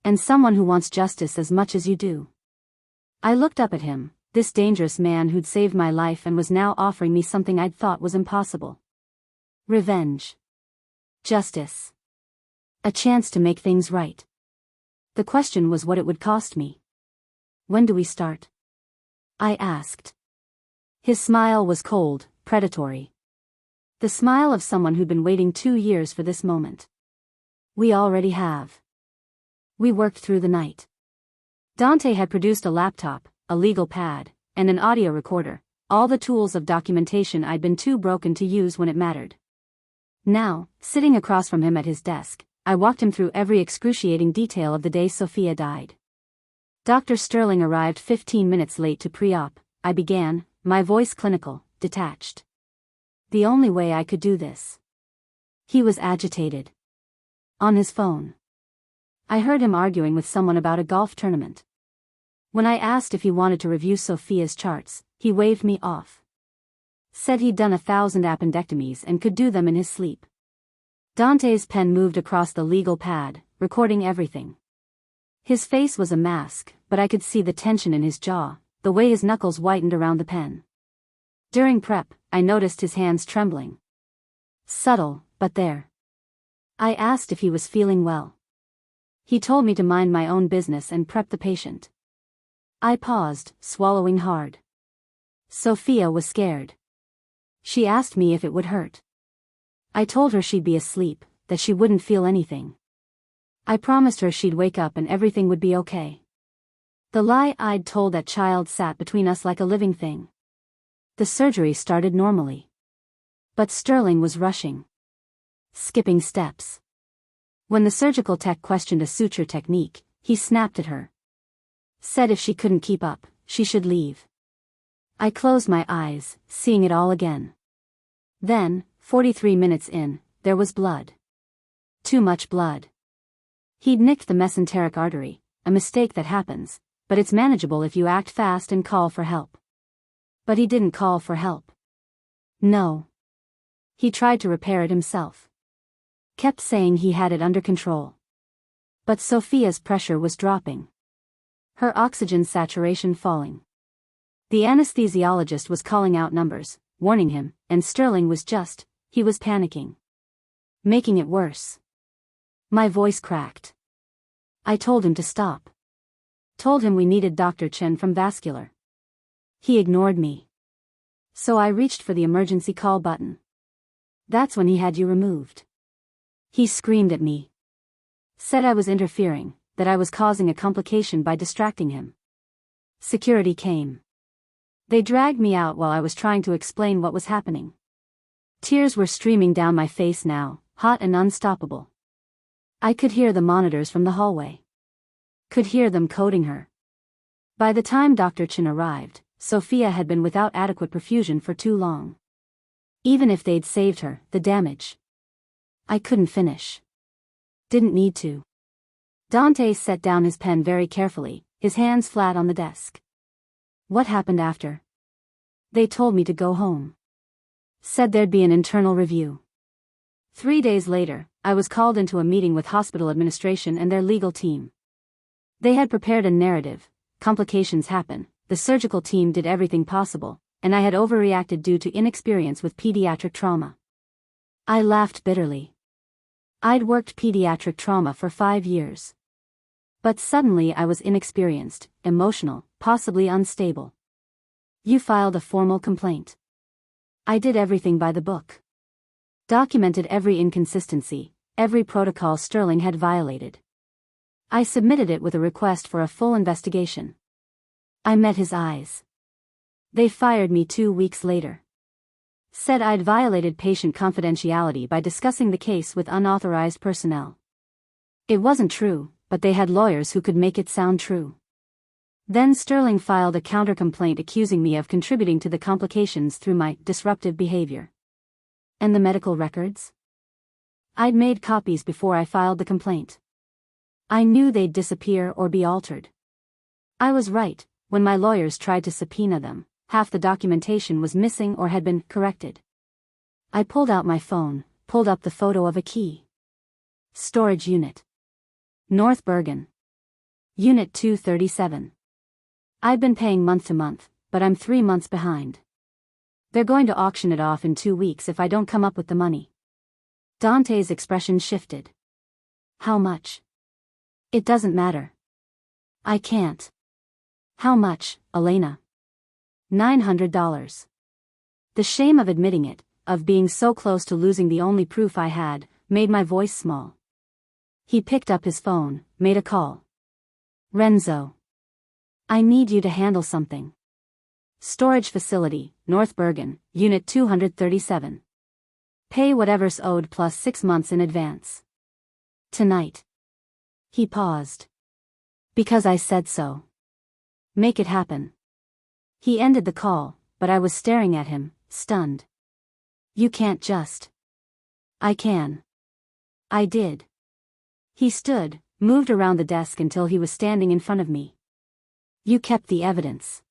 And someone who wants justice as much as you do. I looked up at him, this dangerous man who'd saved my life and was now offering me something I'd thought was impossible. Revenge. Justice. A chance to make things right. The question was what it would cost me. When do we start? I asked. His smile was cold, predatory. The smile of someone who'd been waiting 2 years for this moment. We already have. We worked through the night. Dante had produced a laptop, a legal pad, and an audio recorder, all the tools of documentation I'd been too broken to use when it mattered. Now, sitting across from him at his desk, I walked him through every excruciating detail of the day Sophia died. Dr. Sterling arrived 15 minutes late to pre-op, I began, my voice clinical, detached. The only way I could do this. He was agitated. On his phone. I heard him arguing with someone about a golf tournament. When I asked if he wanted to review Sophia's charts, he waved me off. Said he'd done 1,000 appendectomies and could do them in his sleep. Dante's pen moved across the legal pad, recording everything. His face was a mask, but I could see the tension in his jaw, the way his knuckles whitened around the pen. During prep, I noticed his hands trembling. Subtle, but there. I asked if he was feeling well. He told me to mind my own business and prep the patient. I paused, swallowing hard. Sophia was scared. She asked me if it would hurt. I told her she'd be asleep, that she wouldn't feel anything. I promised her she'd wake up and everything would be okay. The lie I'd told that child sat between us like a living thing. The surgery started normally. But Sterling was rushing. Skipping steps. When the surgical tech questioned a suture technique, he snapped at her. Said if she couldn't keep up, she should leave. I closed my eyes, seeing it all again. Then, 43 minutes in, there was blood. Too much blood. He'd nicked the mesenteric artery, a mistake that happens, but it's manageable if you act fast and call for help. But he didn't call for help. No. He tried to repair it himself. Kept saying he had it under control. But Sophia's pressure was dropping. Her oxygen saturation falling. The anesthesiologist was calling out numbers, warning him, and Sterling was he was panicking. Making it worse. My voice cracked. I told him to stop. Told him we needed Dr. Chen from vascular. He ignored me. So I reached for the emergency call button. That's when he had you removed. He screamed at me. Said I was interfering, that I was causing a complication by distracting him. Security came. They dragged me out while I was trying to explain what was happening. Tears were streaming down my face now, hot and unstoppable. I could hear the monitors from the hallway. Could hear them coding her. By the time Dr. Chen arrived, Sophia had been without adequate perfusion for too long. Even if they'd saved her, the damage. I couldn't finish. Didn't need to. Dante set down his pen very carefully, his hands flat on the desk. What happened after? They told me to go home. Said there'd be an internal review. 3 days later, I was called into a meeting with hospital administration and their legal team. They had prepared a narrative. Complications happen, the surgical team did everything possible, and I had overreacted due to inexperience with pediatric trauma. I laughed bitterly. I'd worked pediatric trauma for 5 years. But suddenly I was inexperienced, emotional, possibly unstable. You filed a formal complaint. I did everything by the book. Documented every inconsistency, every protocol Sterling had violated. I submitted it with a request for a full investigation. I met his eyes. They fired me 2 weeks later. Said I'd violated patient confidentiality by discussing the case with unauthorized personnel. It wasn't true, but they had lawyers who could make it sound true. Then Sterling filed a counter-complaint accusing me of contributing to the complications through my disruptive behavior. And the medical records? I'd made copies before I filed the complaint. I knew they'd disappear or be altered. I was right. When my lawyers tried to subpoena them, half the documentation was missing or had been corrected. I pulled out my phone, pulled up the photo of a key. Storage unit. North Bergen. Unit 237. I've been paying month to month, but I'm 3 months behind. They're going to auction it off in 2 weeks if I don't come up with the money. Dante's expression shifted. How much? It doesn't matter. I can't. How much, Elena? $900. The shame of admitting it, of being so close to losing the only proof I had, made my voice small. He picked up his phone, made a call. Renzo. I need you to handle something. Storage facility, North Bergen, Unit 237. Pay whatever's owed plus 6 months in advance. Tonight. He paused. Because I said so. Make it happen. He ended the call, but I was staring at him, stunned. You can't just. I can. I did. He stood, moved around the desk until he was standing in front of me. You kept the evidence.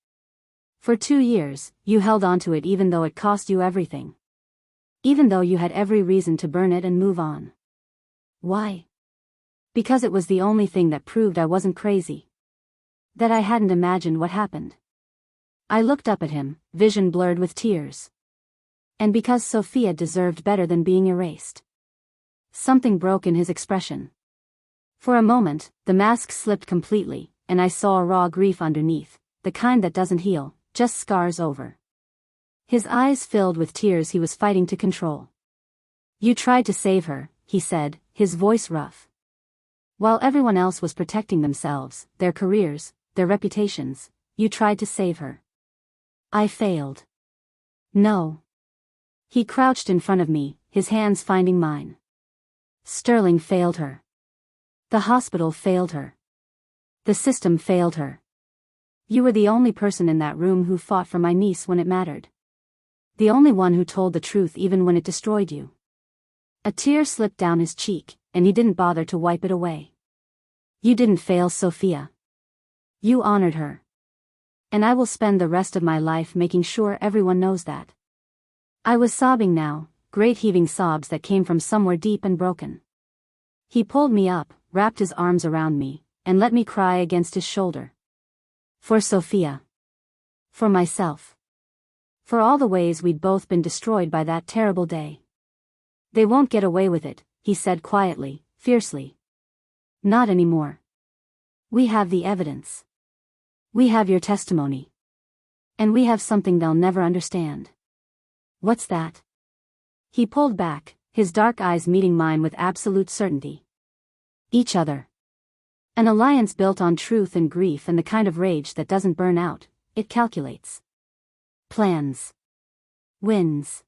For 2 years, you held onto it even though it cost you everything. Even though you had every reason to burn it and move on. Why? Because it was the only thing that proved I wasn't crazy. That I hadn't imagined what happened. I looked up at him, vision blurred with tears. And because Sophia deserved better than being erased. Something broke in his expression. For a moment, the mask slipped completely, and I saw a raw grief underneath, the kind that doesn't heal, just scars over. His eyes filled with tears he was fighting to control. You tried to save her, he said, his voice rough. While everyone else was protecting themselves, their careers, their reputations, you tried to save her. I failed. No. He crouched in front of me, his hands finding mine. Sterling failed her. The hospital failed her. The system failed her. You were the only person in that room who fought for my niece when it mattered. The only one who told the truth even when it destroyed you. A tear slipped down his cheek, and he didn't bother to wipe it away. You didn't fail Sophia. You honored her. And I will spend the rest of my life making sure everyone knows that. I was sobbing now, great heaving sobs that came from somewhere deep and broken. He pulled me up, wrapped his arms around me, and let me cry against his shoulder. For Sophia. For myself. For all the ways we'd both been destroyed by that terrible day. They won't get away with it, he said quietly, fiercely. Not anymore. We have the evidence. We have your testimony. And we have something they'll never understand. What's that? He pulled back, his dark eyes meeting mine with absolute certainty. Each other. An alliance built on truth and grief and the kind of rage that doesn't burn out, it calculates. Plans. Wins.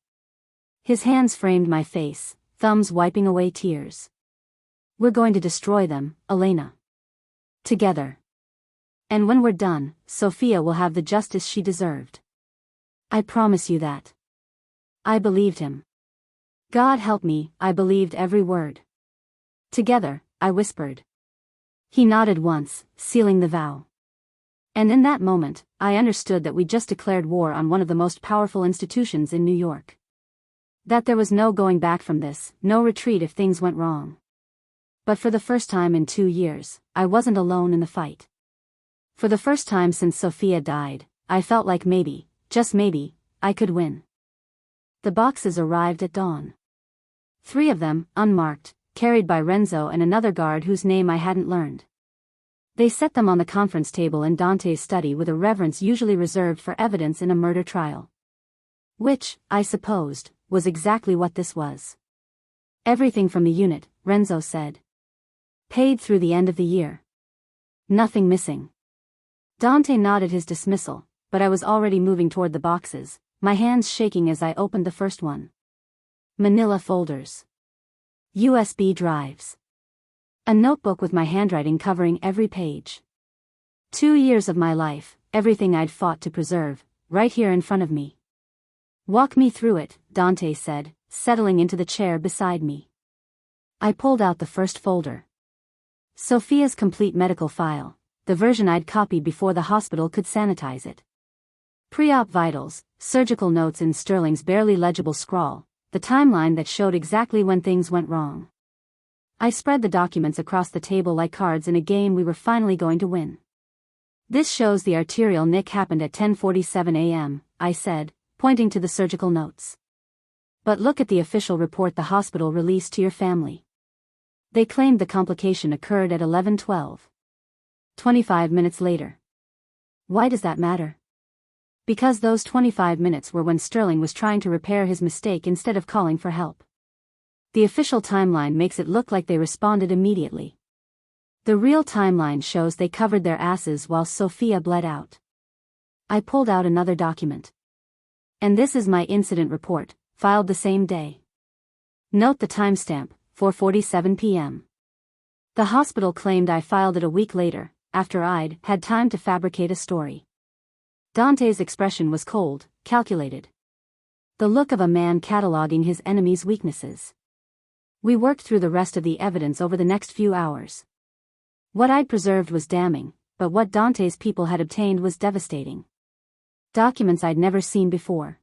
His hands framed my face, thumbs wiping away tears. We're going to destroy them, Elena. Together. And when we're done, Sophia will have the justice she deserved. I promise you that. I believed him. God help me, I believed every word. Together, I whispered. He nodded once, sealing the vow. And in that moment, I understood that we just declared war on one of the most powerful institutions in New York. That there was no going back from this, no retreat if things went wrong. But for the first time in 2 years, I wasn't alone in the fight. For the first time since Sophia died, I felt like maybe, just maybe, I could win. The boxes arrived at dawn. 3 of them, unmarked, carried by Renzo and another guard whose name I hadn't learned. They set them on the conference table in Dante's study with a reverence usually reserved for evidence in a murder trial. Which, I supposed, was exactly what this was. Everything from the unit, Renzo said. Paid through the end of the year. Nothing missing. Dante nodded his dismissal, but I was already moving toward the boxes, my hands shaking as I opened the first one. Manila folders. USB drives. A notebook with my handwriting covering every page. 2 years of my life, everything I'd fought to preserve, right here in front of me. Walk me through it, Dante said, settling into the chair beside me. I pulled out the first folder. Sophia's complete medical file, the version I'd copied before the hospital could sanitize it. Pre-op vitals, surgical notes in Sterling's barely legible scrawl, the timeline that showed exactly when things went wrong. I spread the documents across the table like cards in a game we were finally going to win. This shows the arterial nick happened at 10:47 a.m., I said, pointing to the surgical notes. But look at the official report the hospital released to your family. They claimed the complication occurred at 11:12. 25 minutes later. Why does that matter? Because those 25 minutes were when Sterling was trying to repair his mistake instead of calling for help. The official timeline makes it look like they responded immediately. The real timeline shows they covered their asses while Sophia bled out. I pulled out another document. And this is my incident report, filed the same day. Note the timestamp, 4:47 p.m. The hospital claimed I filed it a week later, after I'd had time to fabricate a story. Dante's expression was cold, calculated. The look of a man cataloging his enemy's weaknesses. We worked through the rest of the evidence over the next few hours. What I'd preserved was damning, but what Dante's people had obtained was devastating. Documents I'd never seen before.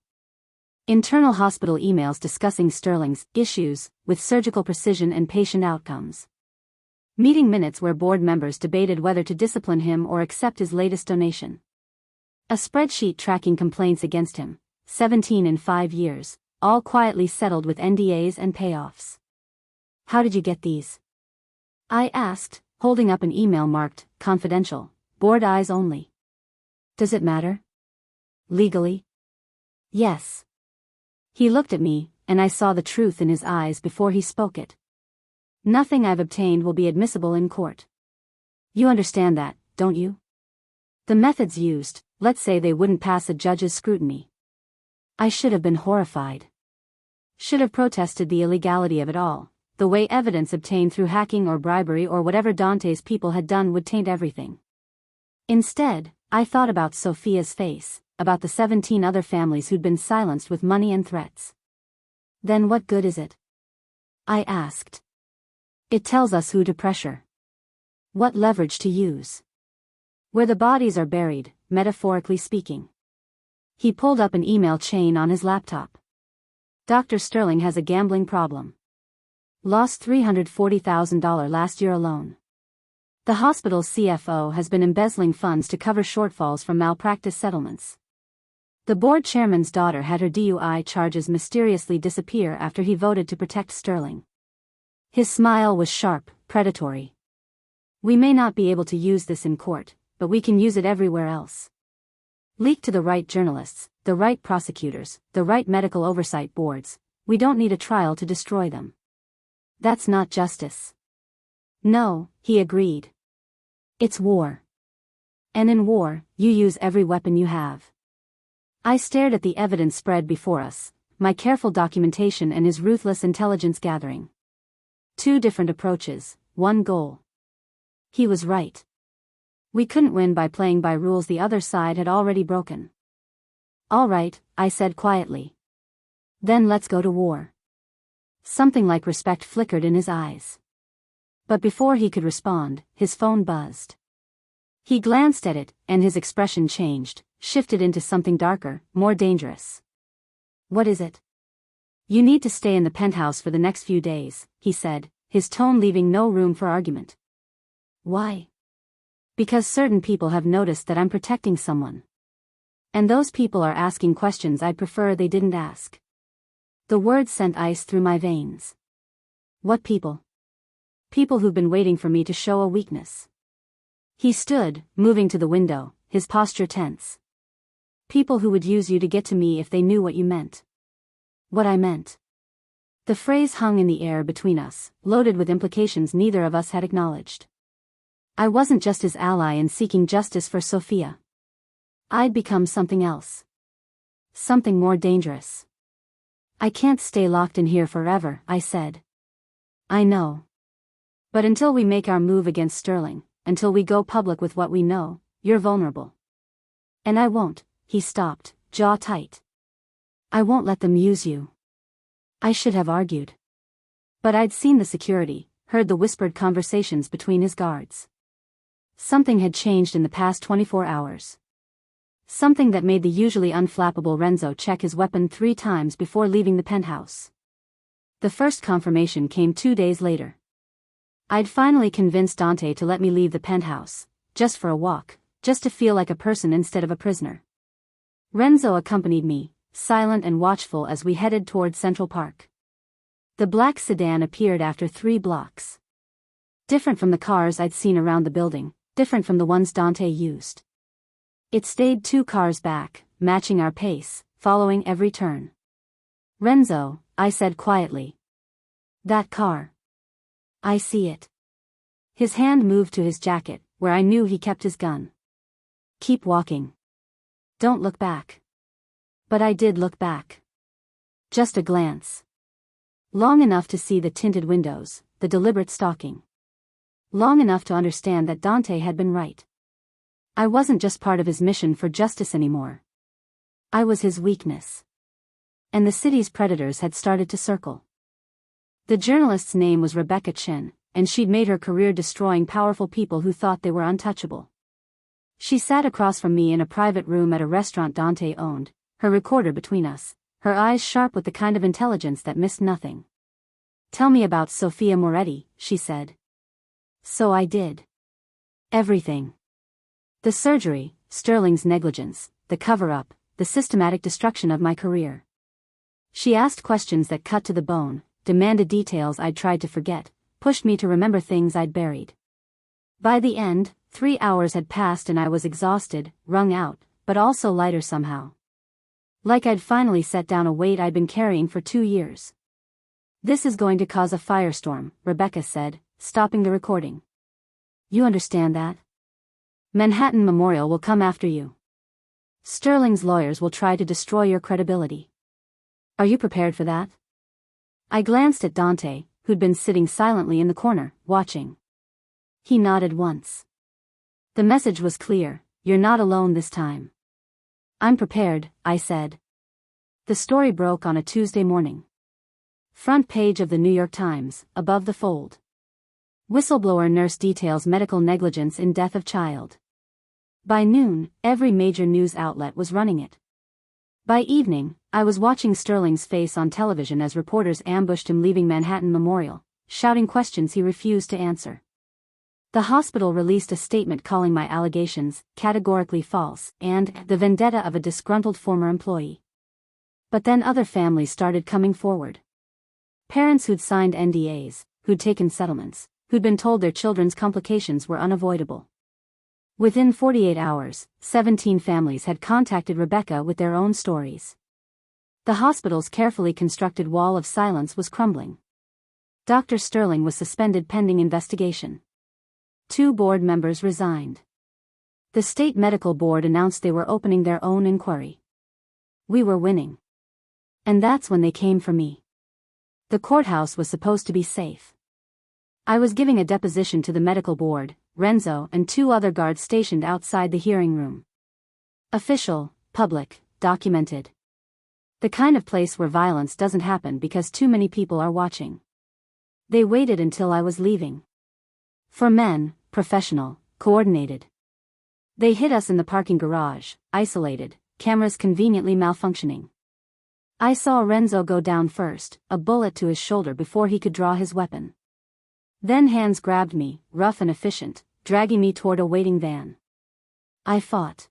Internal hospital emails discussing Sterling's issues with surgical precision and patient outcomes. Meeting minutes where board members debated whether to discipline him or accept his latest donation. A spreadsheet tracking complaints against him, 17 in 5 years, all quietly settled with NDAs and payoffs. How did you get these? I asked, holding up an email marked, confidential, board eyes only. Does it matter? Legally? Yes. He looked at me, and I saw the truth in his eyes before he spoke it. Nothing I've obtained will be admissible in court. You understand that, don't you? The methods used, let's say they wouldn't pass a judge's scrutiny. I should have been horrified. Should have protested the illegality of it all, the way evidence obtained through hacking or bribery or whatever Dante's people had done would taint everything. Instead, I thought about Sophia's face, about the 17 other families who'd been silenced with money and threats. Then what good is it? I asked. It tells us who to pressure. What leverage to use. Where the bodies are buried, metaphorically speaking. He pulled up an email chain on his laptop. Dr. Sterling has a gambling problem. Lost $340,000 last year alone. The hospital's CFO has been embezzling funds to cover shortfalls from malpractice settlements. The board chairman's daughter had her DUI charges mysteriously disappear after he voted to protect Sterling. His smile was sharp, predatory. We may not be able to use this in court, but we can use it everywhere else. Leak to the right journalists, the right prosecutors, the right medical oversight boards. We don't need a trial to destroy them. That's not justice. No, he agreed. It's war. And in war, you use every weapon you have. I stared at the evidence spread before us, my careful documentation and his ruthless intelligence gathering. 2 different approaches, 1 goal. He was right. We couldn't win by playing by rules the other side had already broken. All right, I said quietly. Then let's go to war. Something like respect flickered in his eyes. But before he could respond, his phone buzzed. He glanced at it, and his expression changed, shifted into something darker, more dangerous. What is it? You need to stay in the penthouse for the next few days, he said, his tone leaving no room for argument. Why? Because certain people have noticed that I'm protecting someone. And those people are asking questions I'd prefer they didn't ask. The words sent ice through my veins. What people? People who've been waiting for me to show a weakness. He stood, moving to the window, his posture tense. People who would use you to get to me if they knew what you meant. What I meant. The phrase hung in the air between us, loaded with implications neither of us had acknowledged. I wasn't just his ally in seeking justice for Sophia. I'd become something else. Something more dangerous. I can't stay locked in here forever, I said. I know. But until we make our move against Sterling, until we go public with what we know, you're vulnerable. And I won't, he stopped, jaw tight. I won't let them use you. I should have argued. But I'd seen the security, heard the whispered conversations between his guards. Something had changed in the past 24 hours. Something that made the usually unflappable Renzo check his weapon 3 times before leaving the penthouse. The first confirmation came 2 days later. I'd finally convinced Dante to let me leave the penthouse, just for a walk, just to feel like a person instead of a prisoner. Renzo accompanied me, silent and watchful as we headed toward Central Park. The black sedan appeared after 3 blocks. Different from the cars I'd seen around the building, different from the ones Dante used. It stayed 2 cars back, matching our pace, following every turn. Renzo, I said quietly. That car. I see it. His hand moved to his jacket, where I knew he kept his gun. Keep walking. Don't look back. But I did look back. Just a glance. Long enough to see the tinted windows, the deliberate stalking. Long enough to understand that Dante had been right. I wasn't just part of his mission for justice anymore. I was his weakness. And the city's predators had started to circle. The journalist's name was Rebecca Chen, and she'd made her career destroying powerful people who thought they were untouchable. She sat across from me in a private room at a restaurant Dante owned, her recorder between us, her eyes sharp with the kind of intelligence that missed nothing. Tell me about Sophia Moretti, she said. So I did. Everything. The surgery, Sterling's negligence, the cover-up, the systematic destruction of my career. She asked questions that cut to the bone, demanded details I'd tried to forget, pushed me to remember things I'd buried. By the end, 3 hours had passed and I was exhausted, wrung out, but also lighter somehow. Like I'd finally set down a weight I'd been carrying for 2 years. "This is going to cause a firestorm," Rebecca said, stopping the recording. "You understand that? Manhattan Memorial will come after you. Sterling's lawyers will try to destroy your credibility. Are you prepared for that?" I glanced at Dante, who'd been sitting silently in the corner, watching. He nodded once. The message was clear: "You're not alone this time." "I'm prepared," I said. The story broke on a Tuesday morning. Front page of the New York Times, above the fold. Whistleblower nurse details medical negligence in death of child. By noon, every major news outlet was running it. By evening, I was watching Sterling's face on television as reporters ambushed him leaving Manhattan Memorial, shouting questions he refused to answer. The hospital released a statement calling my allegations categorically false and the vendetta of a disgruntled former employee. But then other families started coming forward. Parents who'd signed NDAs, who'd taken settlements, who'd been told their children's complications were unavoidable. Within 48 hours, 17 families had contacted Rebecca with their own stories. The hospital's carefully constructed wall of silence was crumbling. Dr. Sterling was suspended pending investigation. 2 board members resigned. The state medical board announced they were opening their own inquiry. We were winning. And that's when they came for me. The courthouse was supposed to be safe. I was giving a deposition to the medical board, Renzo and 2 other guards stationed outside the hearing room. Official, public, documented. The kind of place where violence doesn't happen because too many people are watching. They waited until I was leaving. For men, professional, coordinated. They hid us in the parking garage, isolated, cameras conveniently malfunctioning. I saw Renzo go down first, a bullet to his shoulder before he could draw his weapon. Then hands grabbed me, rough and efficient, dragging me toward a waiting van. I fought.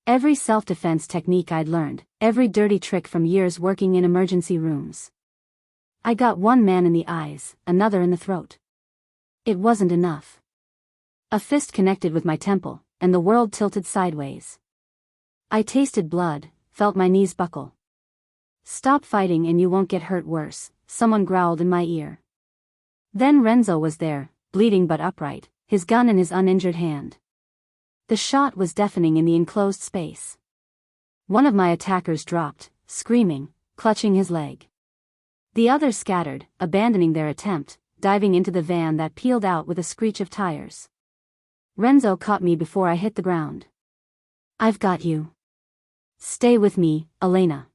Every self-defense technique I'd learned, every dirty trick from years working in emergency rooms. I got one man in the eyes, another in the throat. It wasn't enough. A fist connected with my temple, and the world tilted sideways. I tasted blood, felt my knees buckle. "Stop fighting and you won't get hurt worse," someone growled in my ear. Then Renzo was there, bleeding but upright, his gun in his uninjured hand. The shot was deafening in the enclosed space. One of my attackers dropped, screaming, clutching his leg. The others scattered, abandoning their attempt, diving into the van that peeled out with a screech of tires. Renzo caught me before I hit the ground. "I've got you. Stay with me, Elena."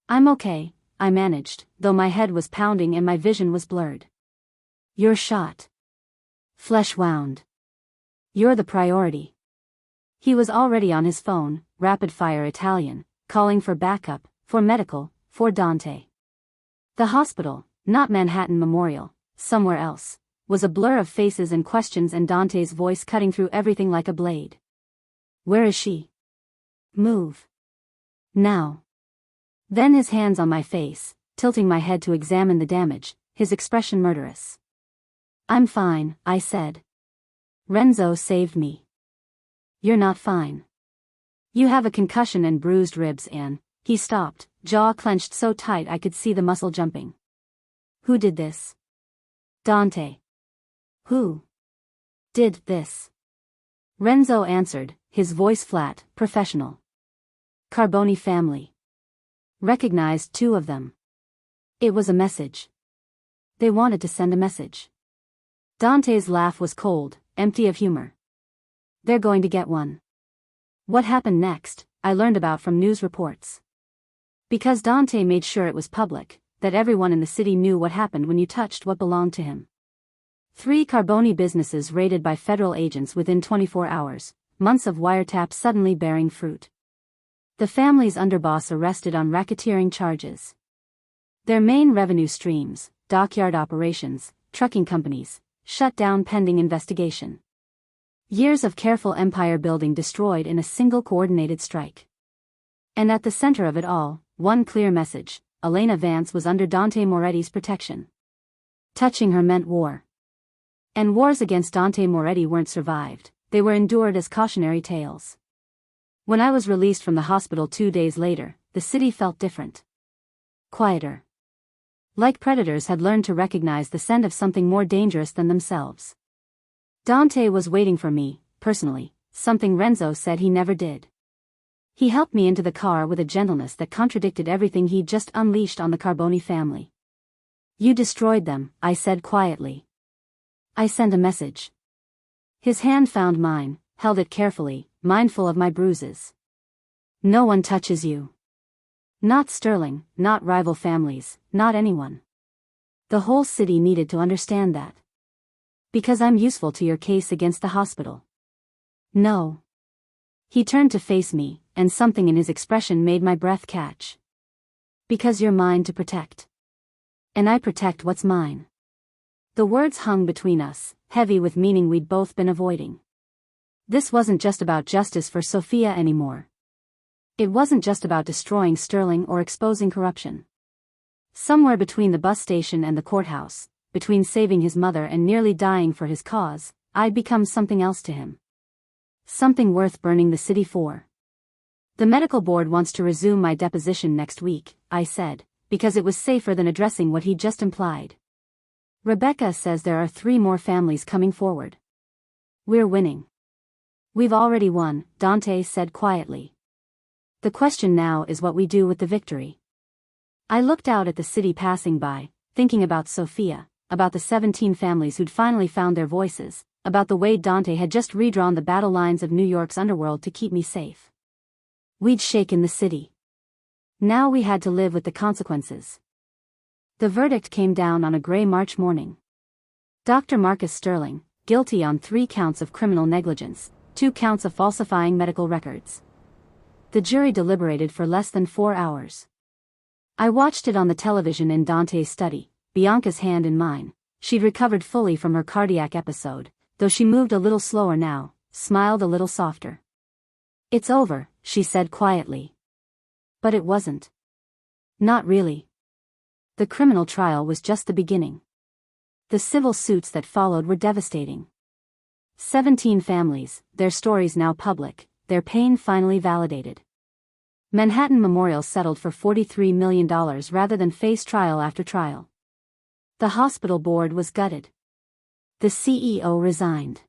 "I'm okay," I managed, though my head was pounding and my vision was blurred. "You're shot. Flesh wound. You're the priority." He was already on his phone, rapid-fire Italian, calling for backup, for medical, for Dante. The hospital, not Manhattan Memorial, somewhere else, was a blur of faces and questions and Dante's voice cutting through everything like a blade. "Where is she? Move. Now." Then his hands on my face, tilting my head to examine the damage, his expression murderous. "I'm fine," I said. "Renzo saved me." "You're not fine. You have a concussion and bruised ribs and..." He stopped, jaw clenched so tight I could see the muscle jumping. "Who did this?" "Dante." "Who did this?" Renzo answered, his voice flat, professional. "Carboni family. Recognized 2 of them. It was a message. They wanted to send a message." Dante's laugh was cold, empty of humor. "They're going to get one." What happened next, I learned about from news reports. Because Dante made sure it was public, that everyone in the city knew what happened when you touched what belonged to him. 3 Carboni businesses raided by federal agents within 24 hours, months of wiretaps suddenly bearing fruit. The family's underboss arrested on racketeering charges. Their main revenue streams, dockyard operations, trucking companies, shut down pending investigation. Years of careful empire building destroyed in a single coordinated strike. And at the center of it all, one clear message: Elena Vance was under Dante Moretti's protection. Touching her meant war. And wars against Dante Moretti weren't survived, they were endured as cautionary tales. When I was released from the hospital 2 days later, the city felt different. Quieter. Like predators had learned to recognize the scent of something more dangerous than themselves. Dante was waiting for me, personally, something Renzo said he never did. He helped me into the car with a gentleness that contradicted everything he'd just unleashed on the Carboni family. "You destroyed them," I said quietly. "I sent a message." His hand found mine, held it carefully, mindful of my bruises. "No one touches you. Not Sterling, not rival families, not anyone. The whole city needed to understand that. Because I'm useful to your case against the hospital." "No." He turned to face me, and something in his expression made my breath catch. "Because you're mine to protect. And I protect what's mine." The words hung between us, heavy with meaning we'd both been avoiding. This wasn't just about justice for Sophia anymore. It wasn't just about destroying Sterling or exposing corruption. Somewhere between the bus station and the courthouse, between saving his mother and nearly dying for his cause, I'd become something else to him. Something worth burning the city for. "The medical board wants to resume my deposition next week," I said, because it was safer than addressing what he'd just implied. "Rebecca says there are 3 more families coming forward. We're winning." "We've already won," Dante said quietly. "The question now is what we do with the victory." I looked out at the city passing by, thinking about Sophia, about the 17 families who'd finally found their voices, about the way Dante had just redrawn the battle lines of New York's underworld to keep me safe. We'd shaken the city. Now we had to live with the consequences. The verdict came down on a gray March morning. Dr. Marcus Sterling, guilty on 3 counts of criminal negligence, 2 counts of falsifying medical records. The jury deliberated for less than 4 hours. I watched it on the television in Dante's study, Bianca's hand in mine. She'd recovered fully from her cardiac episode, though she moved a little slower now, smiled a little softer. "It's over," she said quietly. But it wasn't. Not really. The criminal trial was just the beginning. The civil suits that followed were devastating. 17 families, their stories now public, their pain finally validated. Manhattan Memorial settled for $43 million rather than face trial after trial. The hospital board was gutted. The CEO resigned.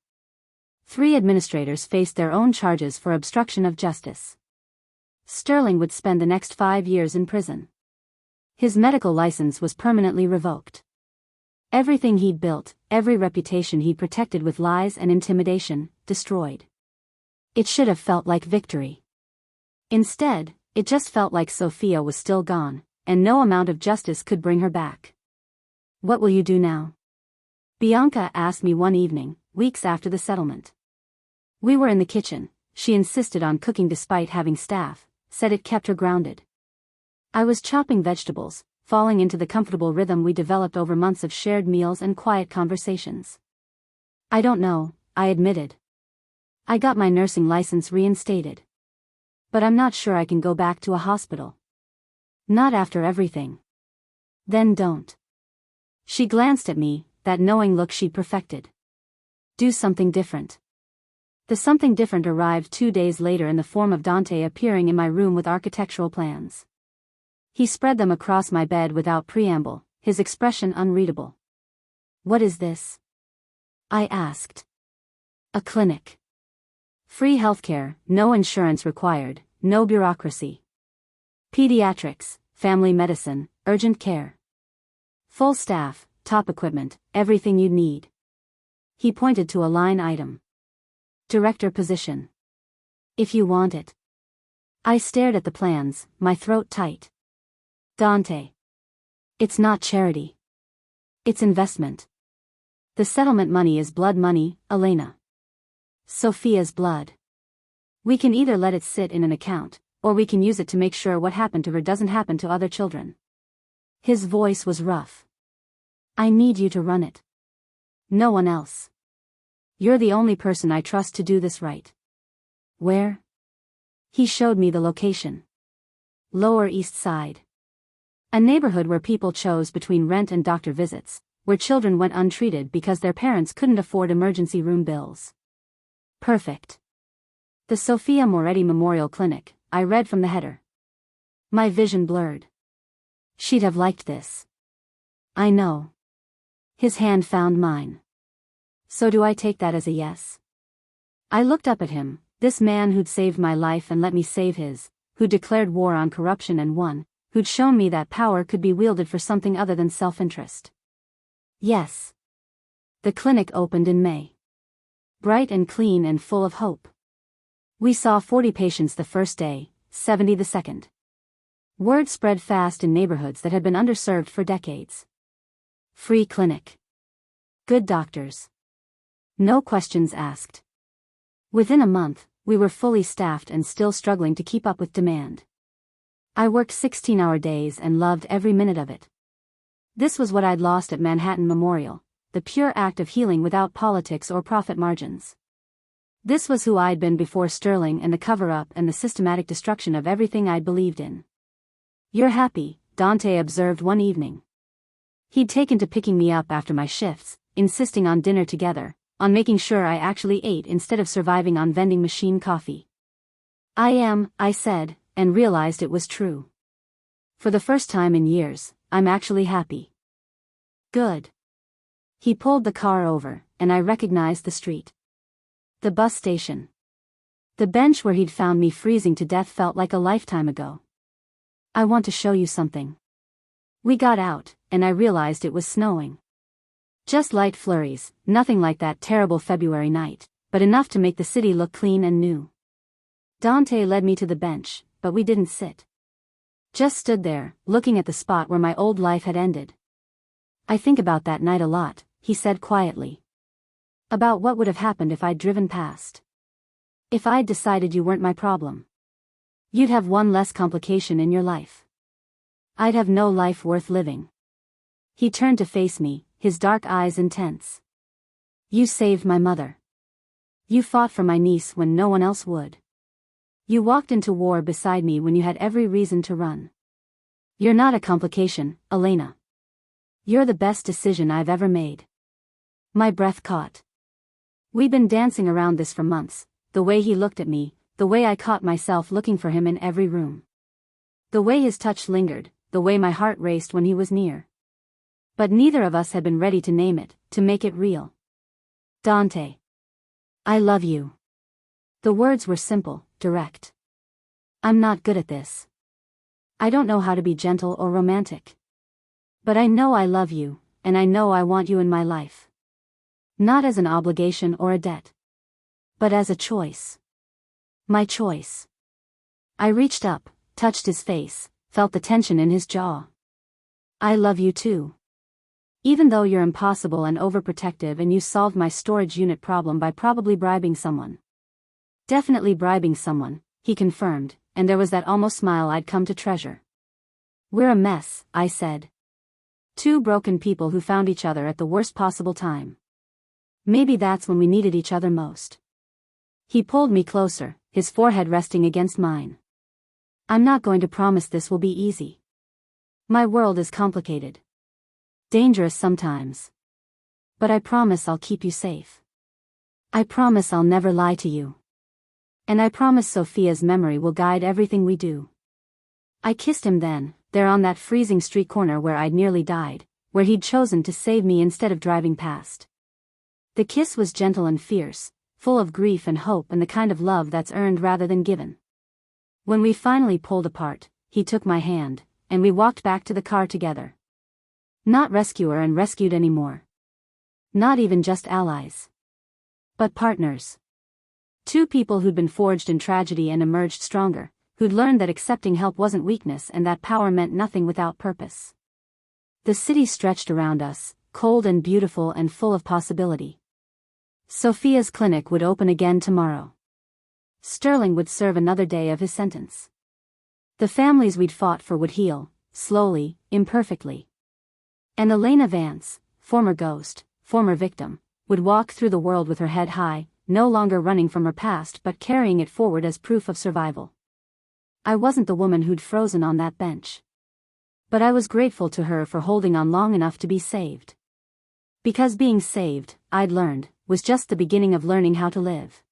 3 administrators faced their own charges for obstruction of justice. Sterling would spend the next 5 years in prison. His medical license was permanently revoked. Everything he'd built, every reputation he'd protected with lies and intimidation, destroyed. It should have felt like victory. Instead, it just felt like Sophia was still gone, and no amount of justice could bring her back. "What will you do now?" Bianca asked me one evening, weeks after the settlement. We were in the kitchen. She insisted on cooking despite having staff, said it kept her grounded. I was chopping vegetables, falling into the comfortable rhythm we developed over months of shared meals and quiet conversations. "I don't know," I admitted. "I got my nursing license reinstated. But I'm not sure I can go back to a hospital. Not after everything." "Then don't." She glanced at me, that knowing look she'd perfected. "Do something different." The something different arrived 2 days later in the form of Dante appearing in my room with architectural plans. He spread them across my bed without preamble, his expression unreadable. "What is this?" I asked. "A clinic. Free healthcare, no insurance required, no bureaucracy. Pediatrics, family medicine, urgent care. Full staff, top equipment, everything you'd need." He pointed to a line item. "Director position. If you want it." I stared at the plans, my throat tight. "Dante. It's not charity. It's investment. The settlement money is blood money, Elena. Sophia's blood. We can either let it sit in an account, or we can use it to make sure what happened to her doesn't happen to other children." His voice was rough. "I need you to run it. No one else. You're the only person I trust to do this right. Where? He showed me the location. Lower East Side. A neighborhood where people chose between rent and doctor visits, where children went untreated because their parents couldn't afford emergency room bills. Perfect. The Sophia Moretti Memorial Clinic, I read from the header. My vision blurred. She'd have liked this. I know. His hand found mine. So do I take that as a yes? I looked up at him, this man who'd saved my life and let me save his, who'd declared war on corruption and won, who'd shown me that power could be wielded for something other than self-interest. Yes. The clinic opened in May. Bright and clean and full of hope. We saw 40 patients the first day, 70 the second. Word spread fast in neighborhoods that had been underserved for decades. Free clinic. Good doctors. No questions asked. Within a month, we were fully staffed and still struggling to keep up with demand. I worked 16-hour days and loved every minute of it. This was what I'd lost at Manhattan Memorial, the pure act of healing without politics or profit margins. This was who I'd been before Sterling and the cover-up and the systematic destruction of everything I'd believed in. You're happy, Dante observed one evening. He'd taken to picking me up after my shifts, insisting on dinner together, on making sure I actually ate instead of surviving on vending machine coffee. I am, I said, and realized it was true. For the first time in years, I'm actually happy. Good. He pulled the car over, and I recognized the street. The bus station. The bench where he'd found me freezing to death felt like a lifetime ago. I want to show you something. We got out, and I realized it was snowing. Just light flurries, nothing like that terrible February night, but enough to make the city look clean and new. Dante led me to the bench, but we didn't sit. Just stood there, looking at the spot where my old life had ended. I think about that night a lot, he said quietly. About what would have happened if I'd driven past. If I'd decided you weren't my problem. You'd have one less complication in your life. I'd have no life worth living. He turned to face me, his dark eyes intense. You saved my mother. You fought for my niece when no one else would. You walked into war beside me when you had every reason to run. You're not a complication, Elena. You're the best decision I've ever made. My breath caught. We'd been dancing around this for months, the way he looked at me, the way I caught myself looking for him in every room. The way his touch lingered, the way my heart raced when he was near. But neither of us had been ready to name it, to make it real. Dante. I love you. The words were simple, direct. I'm not good at this. I don't know how to be gentle or romantic. But I know I love you, and I know I want you in my life. Not as an obligation or a debt. But as a choice. My choice. I reached up, touched his face, felt the tension in his jaw. I love you too. Even though you're impossible and overprotective and you solved my storage unit problem by probably bribing someone. Definitely bribing someone, he confirmed, and there was that almost smile I'd come to treasure. We're a mess, I said. Two broken people who found each other at the worst possible time. Maybe that's when we needed each other most. He pulled me closer, his forehead resting against mine. I'm not going to promise this will be easy. My world is complicated. Dangerous sometimes. But I promise I'll keep you safe. I promise I'll never lie to you. And I promise Sophia's memory will guide everything we do. I kissed him then, there on that freezing street corner where I'd nearly died, where he'd chosen to save me instead of driving past. The kiss was gentle and fierce, full of grief and hope and the kind of love that's earned rather than given. When we finally pulled apart, he took my hand, and we walked back to the car together. Not rescuer and rescued anymore. Not even just allies. But partners. Two people who'd been forged in tragedy and emerged stronger, who'd learned that accepting help wasn't weakness and that power meant nothing without purpose. The city stretched around us, cold and beautiful and full of possibility. Sophia's clinic would open again tomorrow. Sterling would serve another day of his sentence. The families we'd fought for would heal, slowly, imperfectly. And Elena Vance, former ghost, former victim, would walk through the world with her head high, no longer running from her past but carrying it forward as proof of survival. I wasn't the woman who'd frozen on that bench. But I was grateful to her for holding on long enough to be saved. Because being saved, I'd learned, was just the beginning of learning how to live.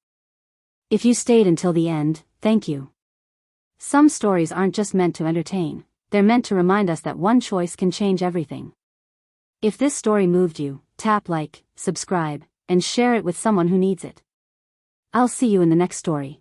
If you stayed until the end, thank you. Some stories aren't just meant to entertain, they're meant to remind us that one choice can change everything. If this story moved you, tap like, subscribe, and share it with someone who needs it. I'll see you in the next story.